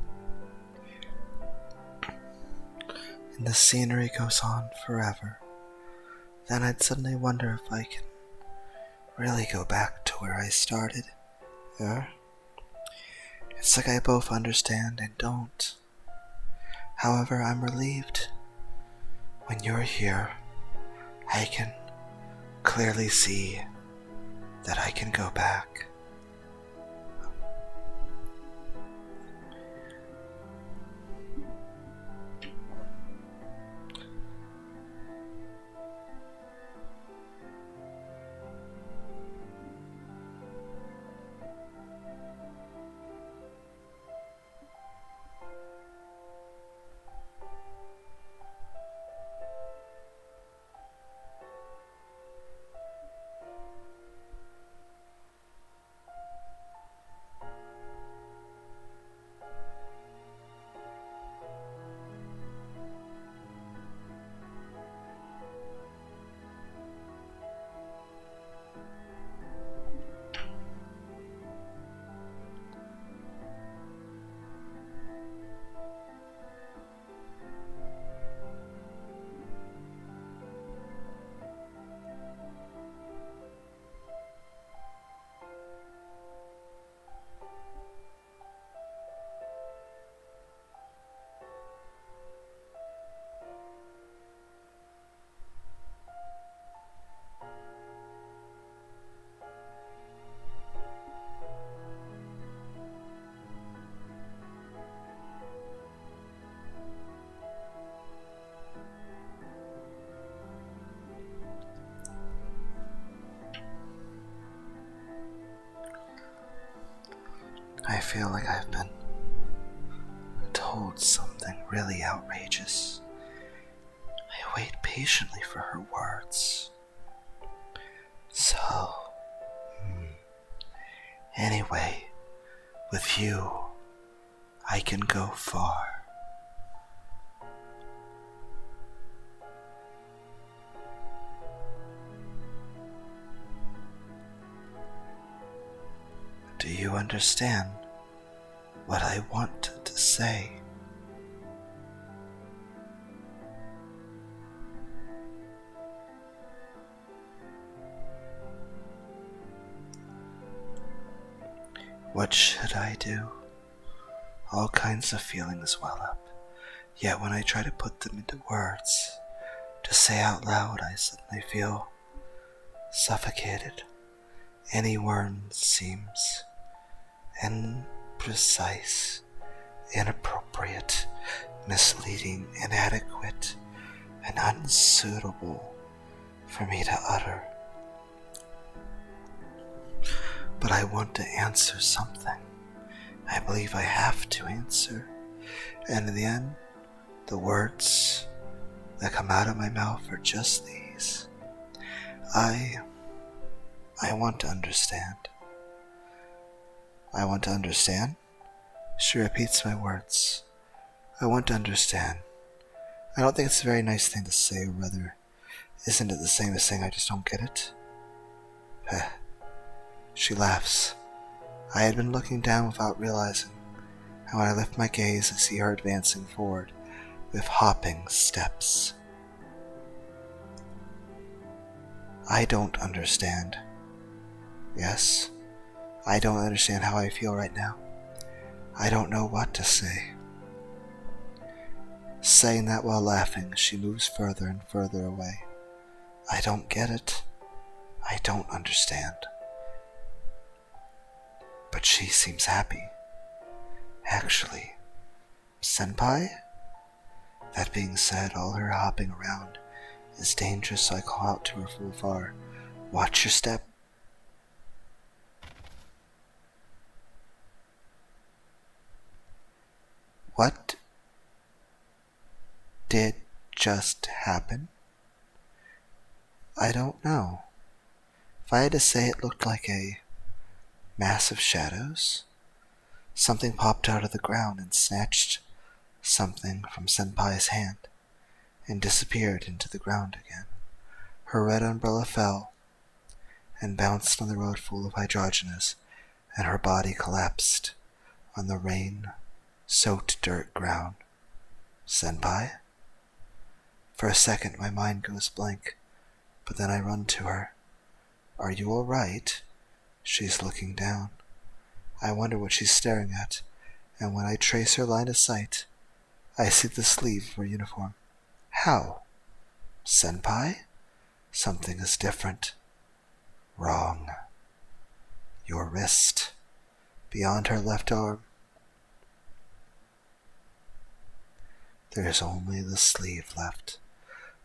S1: And the scenery goes on forever. Then I'd suddenly wonder if I can really go back to where I started. Yeah? It's like I both understand and don't. However, I'm relieved. When you're here, I can clearly see that I can go back. I feel like I've been told something really outrageous. I wait patiently for her words. So, anyway, with you, I can go far. Do you understand what I want to say? What should I do? All kinds of feelings well up, yet when I try to put them into words, to say out loud, I suddenly feel suffocated. Any word seems imprecise, inappropriate, misleading, inadequate, and unsuitable for me to utter. But I want to answer something. I believe I have to answer. And in the end, the words that come out of my mouth are just these. I want to understand. I want to understand? She repeats my words. I want to understand. I don't think it's a very nice thing to say, or rather, isn't it the same as saying I just don't get it? She laughs. I had been looking down without realizing, and when I lift my gaze, I see her advancing forward with hopping steps. I don't understand. Yes, I don't understand how I feel right now. I don't know what to say. Saying that while laughing, she moves further and further away. I don't get it. I don't understand. But she seems happy. Actually, senpai? That being said, all her hopping around is dangerous, so I call out to her from afar, "Watch your step." What did just happen? I don't know. If I had to say, it looked like a mass of shadows. Something popped out of the ground and snatched something from Senpai's hand and disappeared into the ground again. Her red umbrella fell and bounced on the road full of hydrogenous, and her body collapsed on the rain-soaked dirt ground. Senpai? For a second my mind goes blank, but then I run to her. "Are you all right?" She's looking down. I wonder what she's staring at, and when I trace her line of sight, I see the sleeve of her uniform. How? Senpai? Something is different. Wrong. Your wrist. Beyond her left arm. There's only the sleeve left.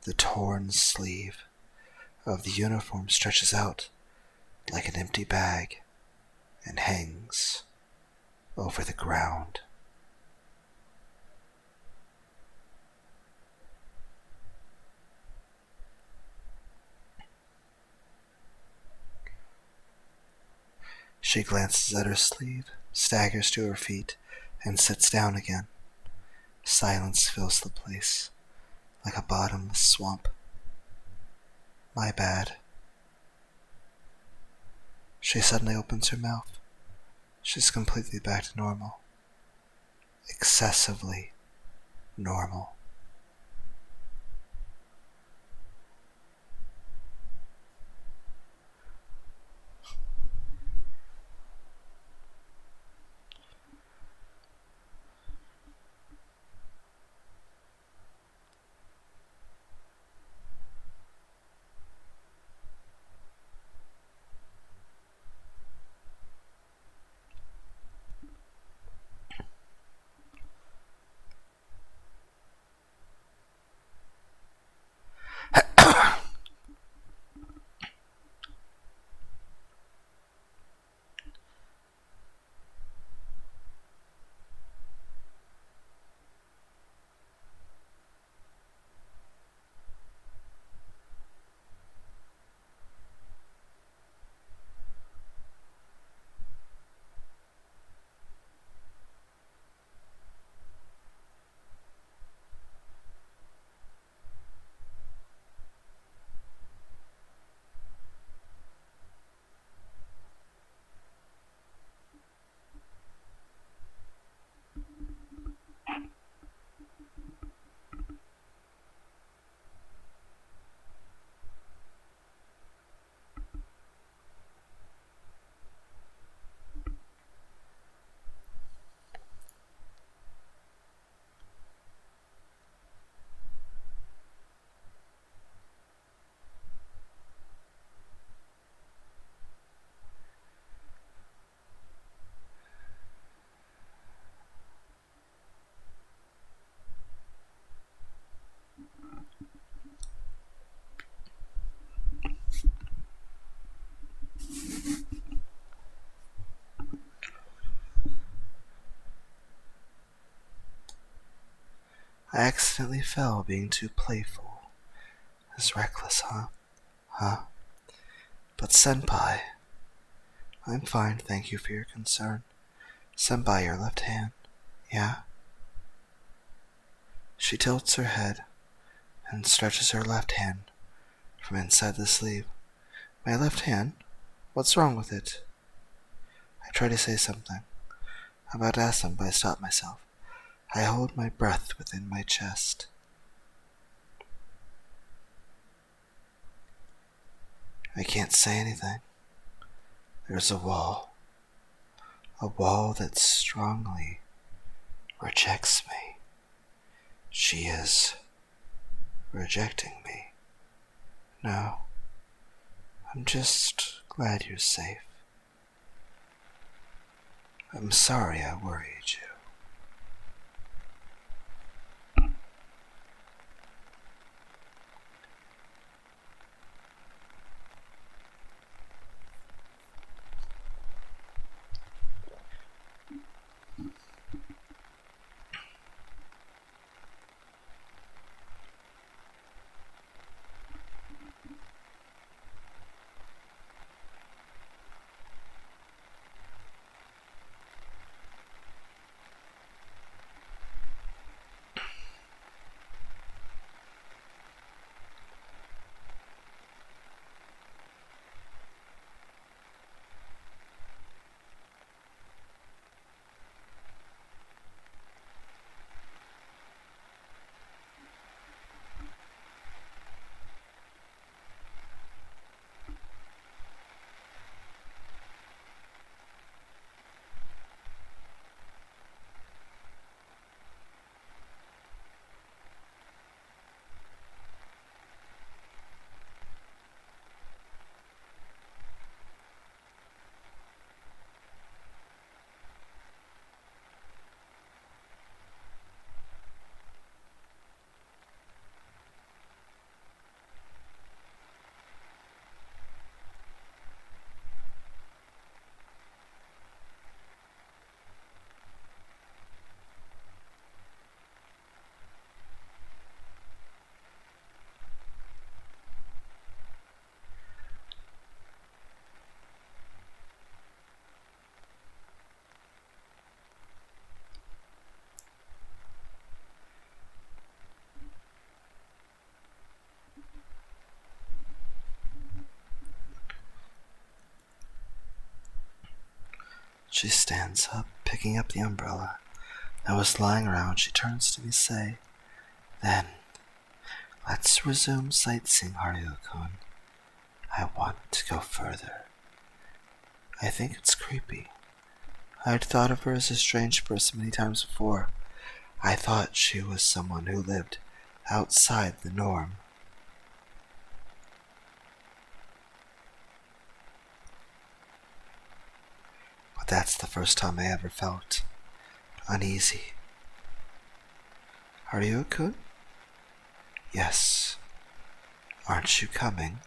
S1: The torn sleeve of the uniform stretches out like an empty bag and hangs over the ground. She glances at her sleeve, staggers to her feet, and sits down again. Silence fills the place, like a bottomless swamp. My bad. She suddenly opens her mouth. She's completely back to normal. Excessively normal. I accidentally fell being too playful. It's reckless, huh? Huh? But Senpai, I'm fine, thank you for your concern. Senpai, your left hand. Yeah? She tilts her head and stretches her left hand from inside the sleeve. My left hand? What's wrong with it? I try to say something. I'm about to ask them, but I stop myself. I hold my breath within my chest. I can't say anything. There's a wall that strongly rejects me. She is rejecting me. No, I'm just glad you're safe. I'm sorry I worried you. She stands up, picking up the umbrella that was lying around. She turns to me, say, "Then, let's resume sightseeing, Haruo-kun. I want to go further." I think it's creepy. I had thought of her as a strange person many times before. I thought she was someone who lived outside the norm. But that's the first time I ever felt uneasy. Haruo-kun? Yes. Aren't you coming?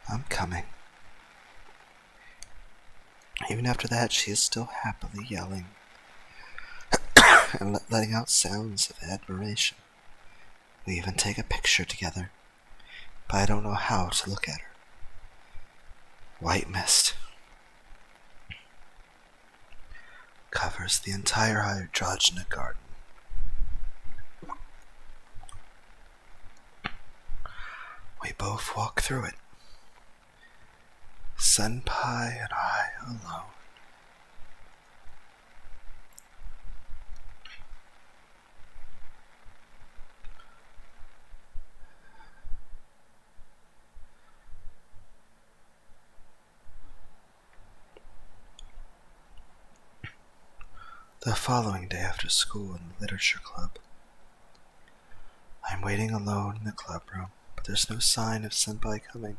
S1: I'm coming. Even after that, she is still happily yelling and letting out sounds of admiration. We even take a picture together, but I don't know how to look at her. White mist covers the entire hydrogenic garden. We both walk through it, Senpai and I alone. The following day after school in the literature club, I'm waiting alone in the club room, but there's no sign of Senpai coming.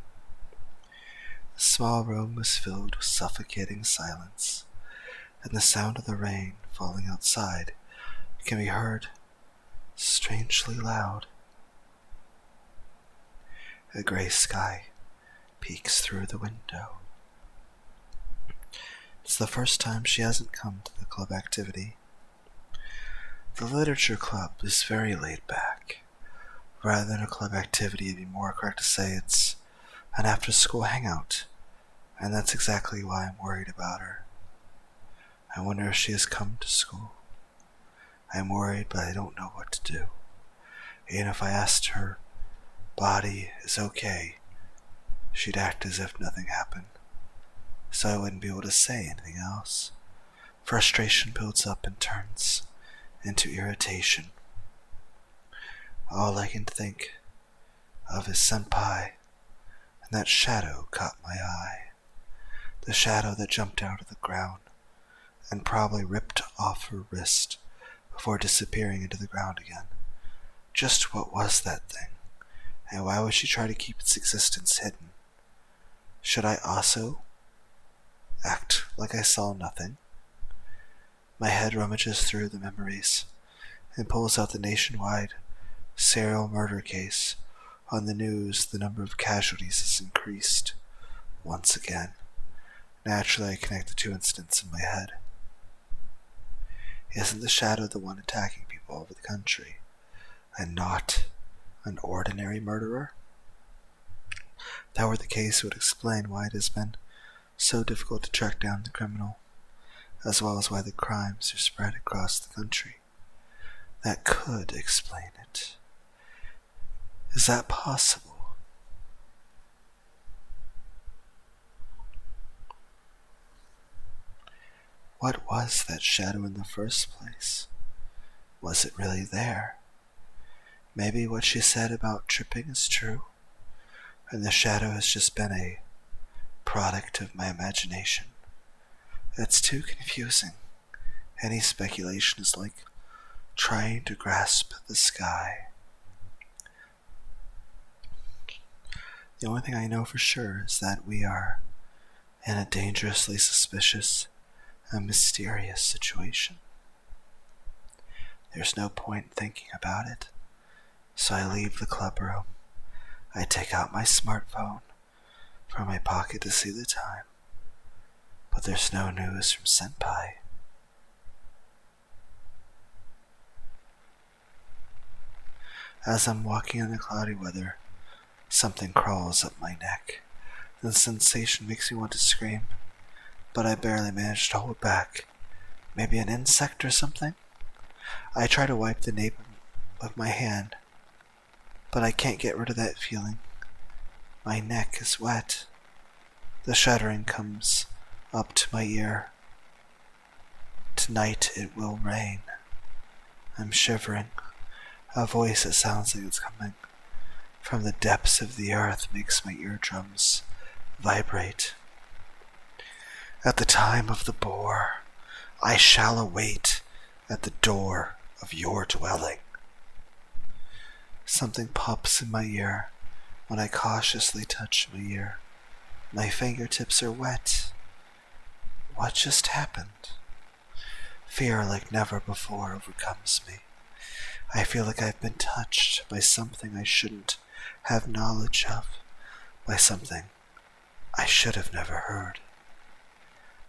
S1: The small room was filled with suffocating silence, and the sound of the rain falling outside can be heard strangely loud. A gray sky peeks through the window. It's the first time she hasn't come to the club activity. The literature club is very laid back. Rather than a club activity, it'd be more correct to say it's an after-school hangout, and that's exactly why I'm worried about her. I wonder if she has come to school. I'm worried, but I don't know what to do. Even if I asked her body is okay, she'd act as if nothing happened, so I wouldn't be able to say anything else. Frustration builds up and turns into irritation. All I can think of is Senpai, and that shadow caught my eye. The shadow that jumped out of the ground and probably ripped off her wrist before disappearing into the ground again. Just what was that thing, and why would she try to keep its existence hidden? Should I also act like I saw nothing? My head rummages through the memories and pulls out the nationwide serial murder case. On the news, the number of casualties has increased once again. Naturally, I connect the two incidents in my head. Isn't the shadow the one attacking people all over the country, and not an ordinary murderer? If that were the case, it would explain why it has been so difficult to track down the criminal, as well as why the crimes are spread across the country. That could explain it. Is that possible? What was that shadow in the first place? Was it really there? Maybe what she said about tripping is true, and the shadow has just been a product of my imagination. It's too confusing. Any speculation is like trying to grasp the sky. The only thing I know for sure is that we are in a dangerously suspicious and mysterious situation. There's no point thinking about it, so I leave the club room. I take out my smartphone from my pocket to see the time, but there's no news from Senpai. As I'm walking in the cloudy weather, something crawls up my neck. The sensation makes me want to scream, but I barely manage to hold back. Maybe an insect or something? I try to wipe the nape of my hand, but I can't get rid of that feeling. My neck is wet. The shuddering comes up to my ear. Tonight it will rain. I'm shivering. A voice that sounds like it's coming from the depths of the earth makes my eardrums vibrate. At the time of the boar, I shall await at the door of your dwelling. Something pops in my ear when I cautiously touch my ear. My fingertips are wet. What just happened? Fear like never before overcomes me. I feel like I've been touched by something I shouldn't have knowledge of, by something I should have never heard.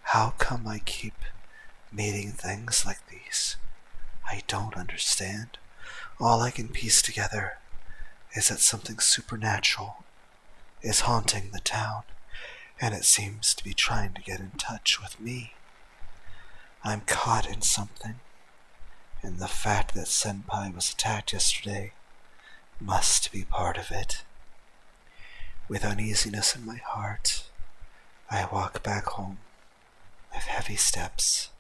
S1: How come I keep meeting things like these? I don't understand. All I can piece together is that something supernatural is haunting the town, and it seems to be trying to get in touch with me. I'm caught in something, and the fact that Senpai was attacked yesterday must be part of it. With uneasiness in my heart, I walk back home with heavy steps.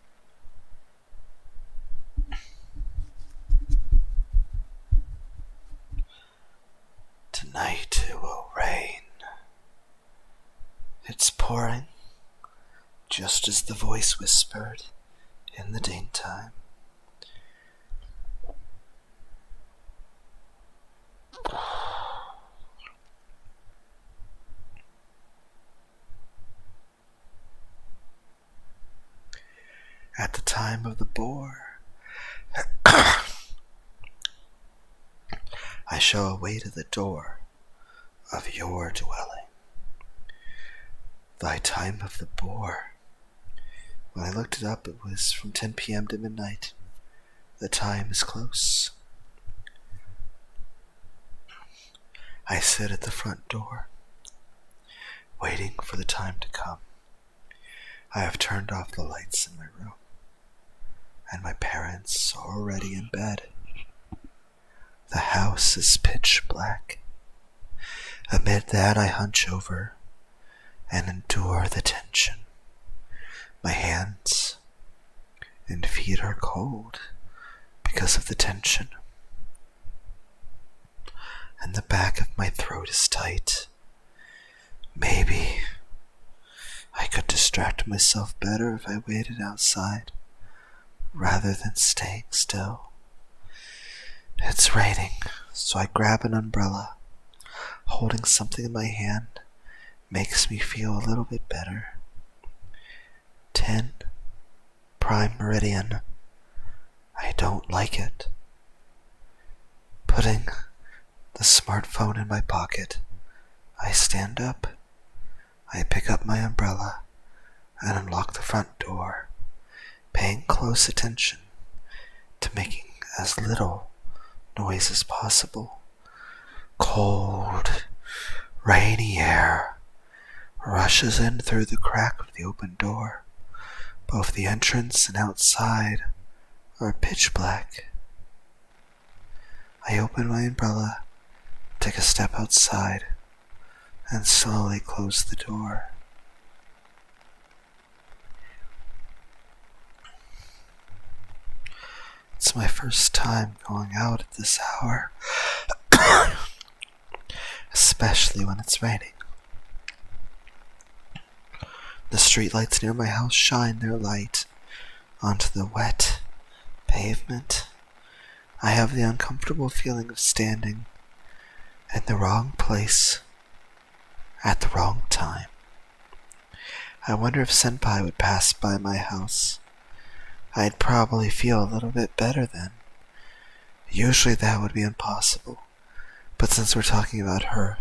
S1: Tonight it will rain. It's pouring, just as the voice whispered in the daytime. At the time of the boar, I shall await at the door of your dwelling. Thy time of the boar. When I looked it up, it was from 10 p.m. to midnight. The time is close. I sit at the front door, waiting for the time to come. I have turned off the lights in my room, and my parents are already in bed. The house is pitch black. Amid that, I hunch over and endure the tension. My hands and feet are cold because of the tension, and the back of my throat is tight. Maybe I could distract myself better if I waited outside rather than staying still. It's raining, so I grab an umbrella. Holding something in my hand makes me feel a little bit better. 10 prime meridian. I don't like it. Putting the smartphone in my pocket, I stand up. I pick up my umbrella and unlock the front door, paying close attention to making as little noise as possible. Cold, rainy air rushes in through the crack of the open door. Both the entrance and outside are pitch black. I open my umbrella, take a step outside, and slowly close the door. It's my first time going out at this hour, especially when it's raining. The streetlights near my house shine their light onto the wet pavement. I have the uncomfortable feeling of standing in the wrong place at the wrong time. I wonder if Senpai would pass by my house. I'd probably feel a little bit better then. Usually that would be impossible, but since we're talking about her,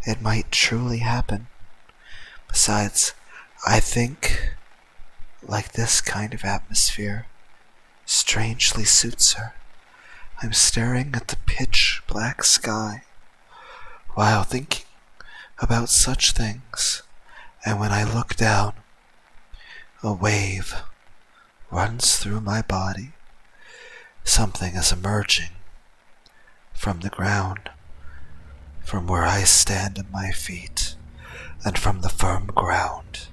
S1: it might truly happen. Besides, I think like this kind of atmosphere strangely suits her. I'm staring at the pitch black sky while thinking about such things, and when I look down, a wave runs through my body. Something is emerging from the ground, from where I stand on my feet, and from the firm ground.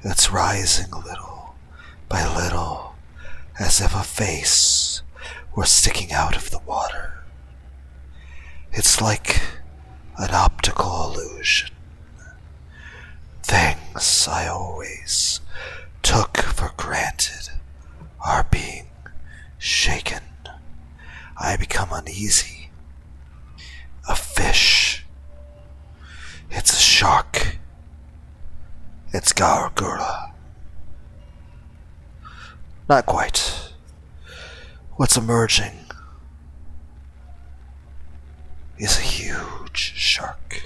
S1: It's rising little by little, as if a face were sticking out of the water. It's like an optical illusion. Things I always took for granted are being shaken. I become uneasy. A fish. It's a shark. It's Gargura. Not quite. What's emerging is a huge shark.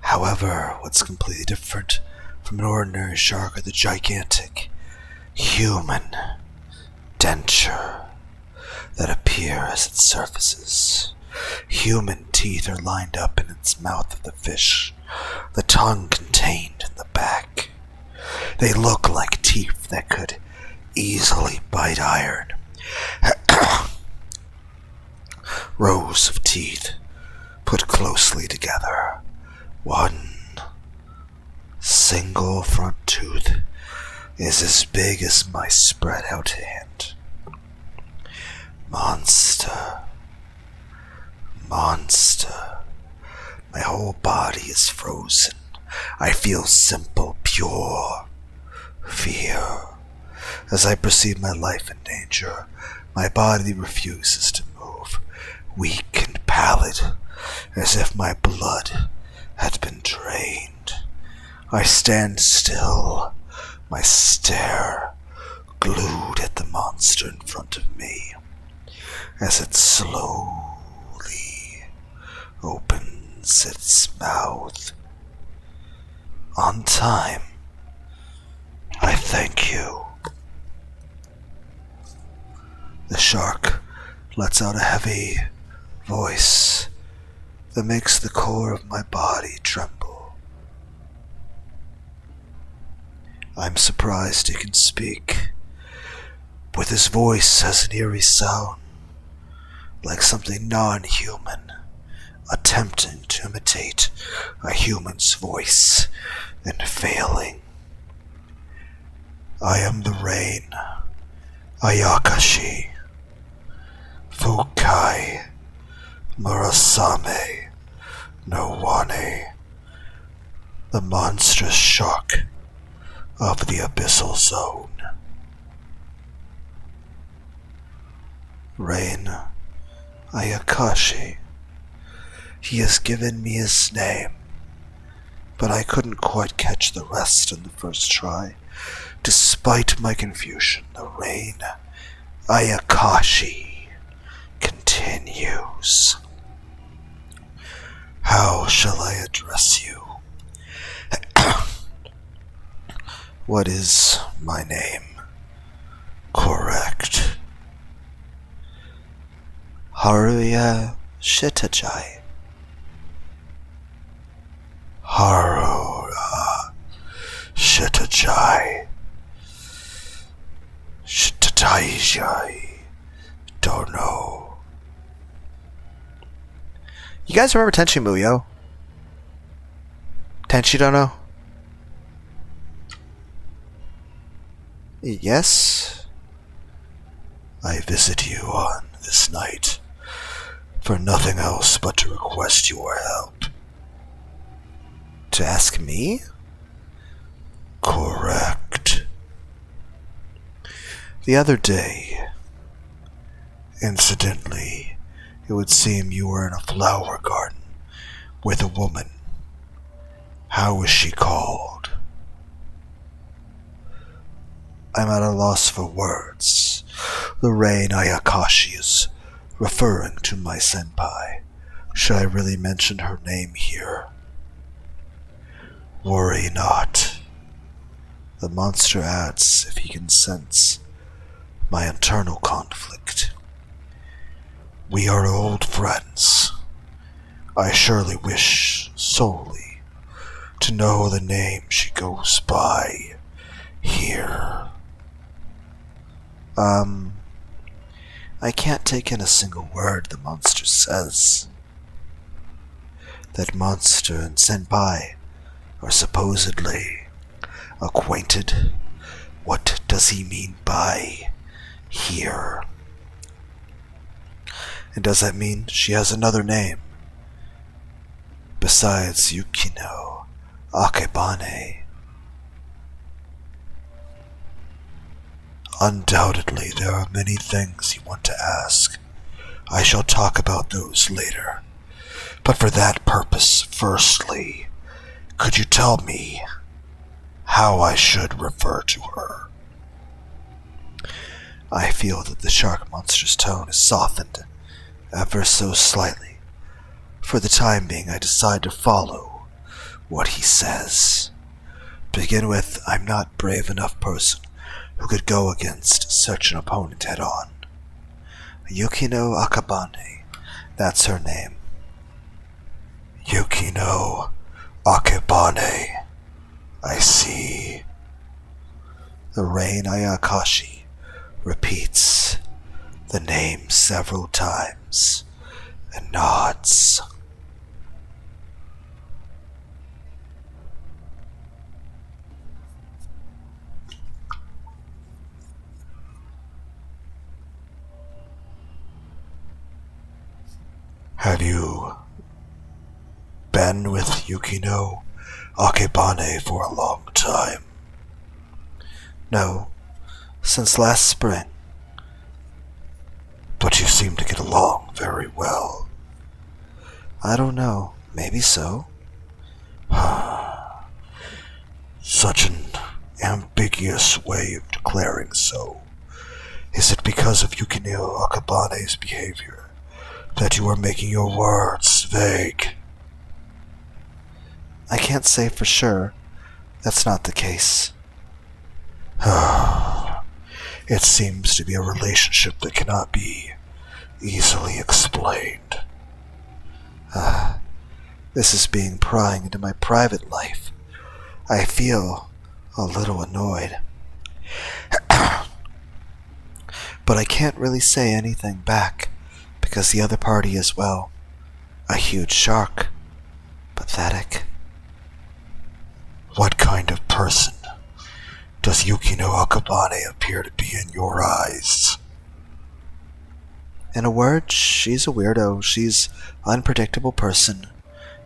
S1: However, what's completely different from an ordinary shark are the gigantic human denture that appear as it surfaces. Human teeth are lined up in its mouth of the fish, the tongue contained in the back. They look like teeth that could easily bite iron. Rows of teeth put closely together. One single front tooth is as big as my spread out hand. Monster. My whole body is frozen. I feel simple, pure fear. As I perceive my life in danger, my body refuses to move, weak and pallid, as if my blood had been drained. I stand still, my stare glued at the monster in front of me, as it slowly opens its mouth. On time. I thank you. The shark lets out a heavy voice that makes the core of my body tremble. I'm surprised he can speak. With his voice has an eerie sound, like something non-human, attempting to imitate a human's voice and failing. I am the rain, ayakashi, fukai, murasame, no wane, the monstrous shark of the abyssal zone. Rain, ayakashi. He has given me his name, but I couldn't quite catch the rest in the first try. Despite my confusion, the rain, ayakashi, continues. How shall I address you? What is my name? Correct. Haruya Shitajai. Haruya Shitajai. Shitajai. Don't know. You guys remember Tenchi Muyo? Tenchi don't know? Yes? I visit you on this night for nothing else but to request your help. To ask me? Correct. The other day, incidentally, it would seem you were in a flower garden with a woman. How was she called? I'm at a loss for words. The rain ayakashi is referring to my senpai. Should I really mention her name here? Worry not. The monster adds if he can sense my internal conflict. We are old friends. I surely wish solely to know the name she goes by here. I can't take in a single word the monster says. That monster and Senpai are supposedly acquainted. What does he mean by here? And does that mean she has another name besides Yukino, Akabane? Undoubtedly, there are many things you want to ask. I shall talk about those later. But for that purpose, firstly, could you tell me how I should refer to her? I feel that the shark monster's tone is softened ever so slightly. For the time being, I decide to follow what he says. To begin with, I'm not a brave enough person who could go against such an opponent head-on. Yukino Akabane, that's her name. Yukino Akabane, I see. The rain ayakashi repeats the name several times and nods. Have you been with Yukino Akabane for a long time? No, since last spring. But you seem to get along very well. I don't know, maybe so. Such an ambiguous way of declaring so. Is it because of Yukino Akabane's behavior that you are making your words vague? I can't say for sure. That's not the case. It seems to be a relationship that cannot be easily explained. This is being prying into my private life. I feel a little annoyed. But I can't really say anything back, because the other party is, well, a huge shark. Pathetic. What kind of person does Yukino Akabane appear to be in your eyes? In a word, she's a weirdo. She's an unpredictable person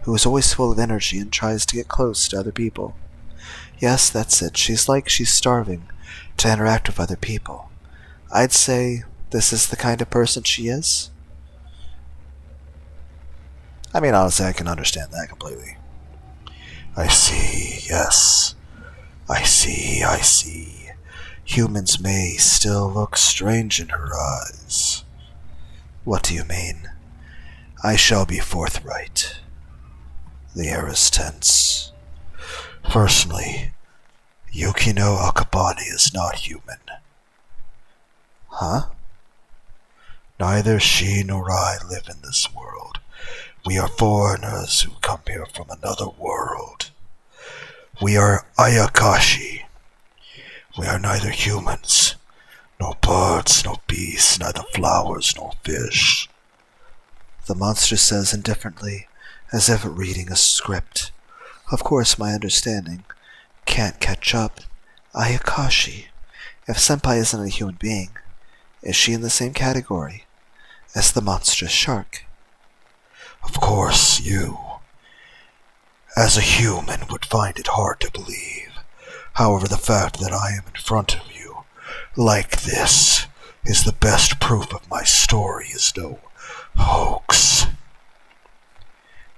S1: who is always full of energy and tries to get close to other people. Yes, that's it. She's like she's starving to interact with other people. I'd say this is the kind of person she is. I mean, honestly, I can understand that completely. I see, yes. I see. Humans may still look strange in her eyes. What do you mean? I shall be forthright. The air is tense. Firstly, Yukino Akabane is not human. Huh? Neither she nor I live in this world. We are foreigners who come here from another world. We are ayakashi. We are neither humans, nor birds, nor beasts, neither flowers, nor fish. The monster says indifferently, as if reading a script. Of course, my understanding can't catch up. Ayakashi. If Senpai isn't a human being, is she in the same category as the monstrous shark? Of course, you, as a human, would find it hard to believe. However, the fact that I am in front of you, like this, is the best proof of my story is no hoax.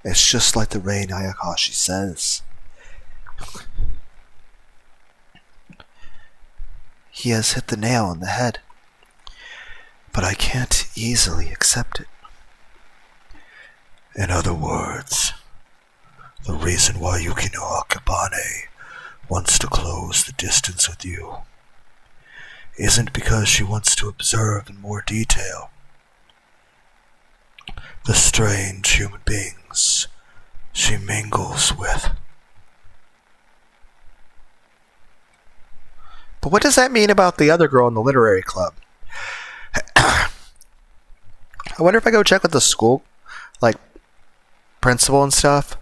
S1: It's just like the rain Ayakashi says. He has hit the nail on the head, but I can't easily accept it. In other words, the reason why Yukino Akabane wants to close the distance with you isn't because she wants to observe in more detail. the strange human beings she mingles with. But what does that mean about the other girl in the literary club? I wonder if I go check with the school, like, principal and stuff.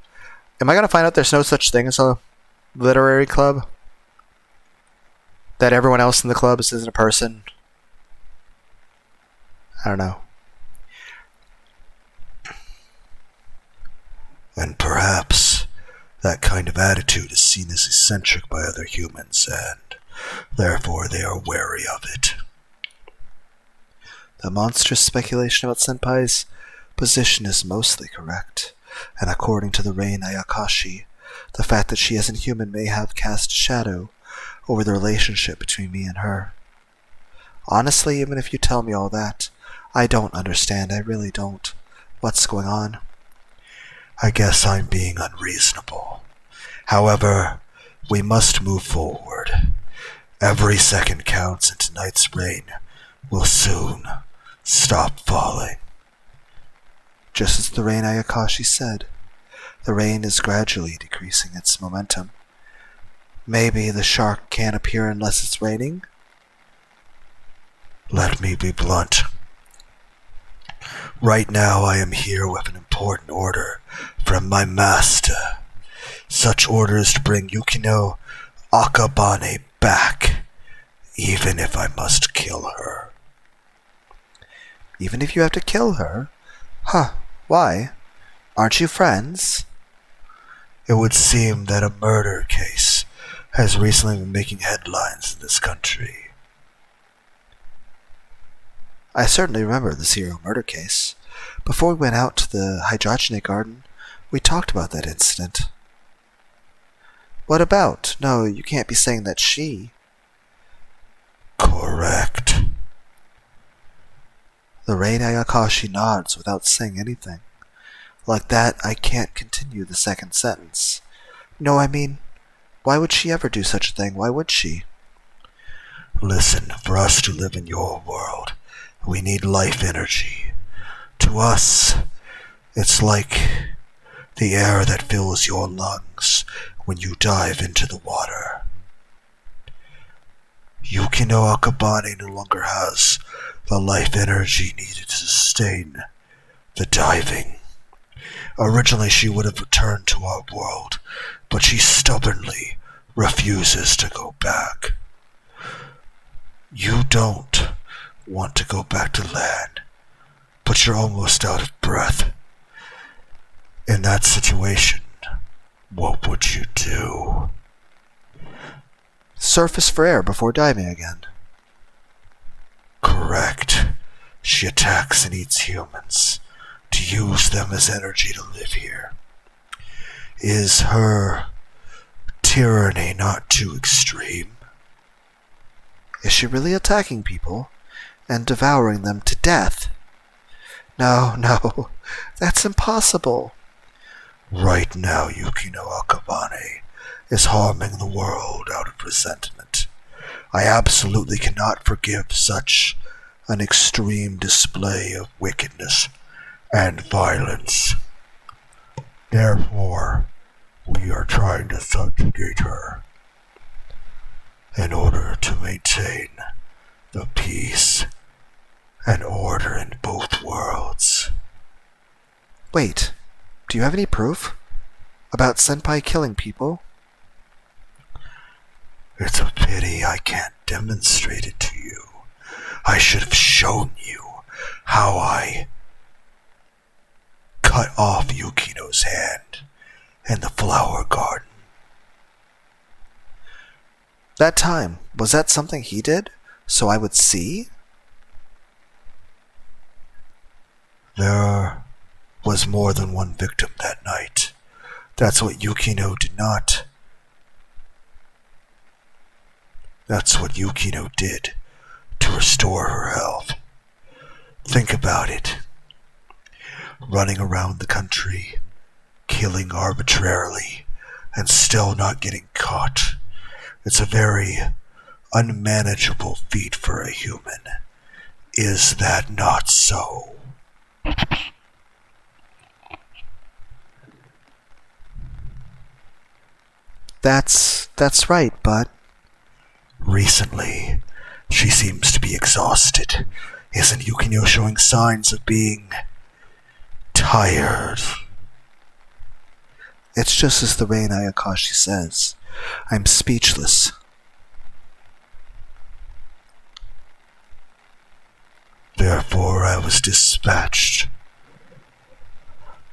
S1: Am I going to find out there's no such thing as a literary club? That everyone else in the club isn't a person? I don't know. And perhaps that kind of attitude is seen as eccentric by other humans, and therefore they are wary of it. The monstrous speculation about Senpai's position is mostly correct, and according to the Rain Ayakashi, the fact that she isn't human may have cast a shadow over the relationship between me and her. Honestly, even if you tell me all that, I don't understand. I really don't. What's going on? I guess I'm being unreasonable. However, we must move forward. Every second counts, and tonight's rain will soon stop falling. Just as the Rain Ayakashi said, the rain is gradually decreasing its momentum. Maybe the shark can't appear unless it's raining? Let me be blunt. Right now I am here with an important order from my master. Such order is to bring Yukino Akabane back, even if I must kill her. Even if you have to kill her? Huh, why? Aren't you friends? It would seem that a murder case has recently been making headlines in this country. I certainly remember the serial murder case. Before we went out to the hydrogenate garden, we talked about that incident. What about? No, you can't be saying that she... Correct. The Rain Ayakashi nods without saying anything. Like that, I can't continue the second sentence. No, I mean, why would she ever do such a thing? Why would she? Listen, for us to live in your world, we need life energy. To us, it's like the air that fills your lungs when you dive into the water. Yukino Akabane no longer has the life energy needed to sustain the diving. Originally, she would have returned to our world, but she stubbornly refuses to go back. You don't want to go back to land, but you're almost out of breath. In that situation, what would you do? Surface for air before diving again. Correct. She attacks and eats humans to use them as energy to live here. Is her tyranny not too extreme? Is she really attacking people and devouring them to death? No, that's impossible. Right now, Yukino Akabane is harming the world out of resentment. I absolutely cannot forgive such an extreme display of wickedness and violence. Therefore, we are trying to subjugate her in order to maintain the peace and order in both worlds. Wait, do you have any proof about Senpai killing people? It's a pity I can't demonstrate it to you. I should have shown you how I cut off Yukino's hand in the flower garden. That time, was that something he did, so I would see? There was more than one victim that night. That's what Yukino did to restore her health. Think about it. Running around the country, killing arbitrarily, and still not getting caught. It's a very unmanageable feat for a human. Is that not so? That's right, but
S2: Recently, she seems to be exhausted. Isn't Yukino showing signs of being tired?
S1: it's just as the rain Ayakashi says. I'm speechless.
S2: Therefore, I was dispatched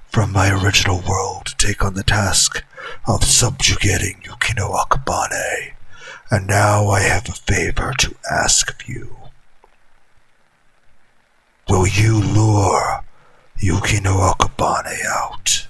S2: from my original world to take on the task of subjugating Yukino Akabane, and now I have a favor to ask of you. Will you lure Yukino Akabane out?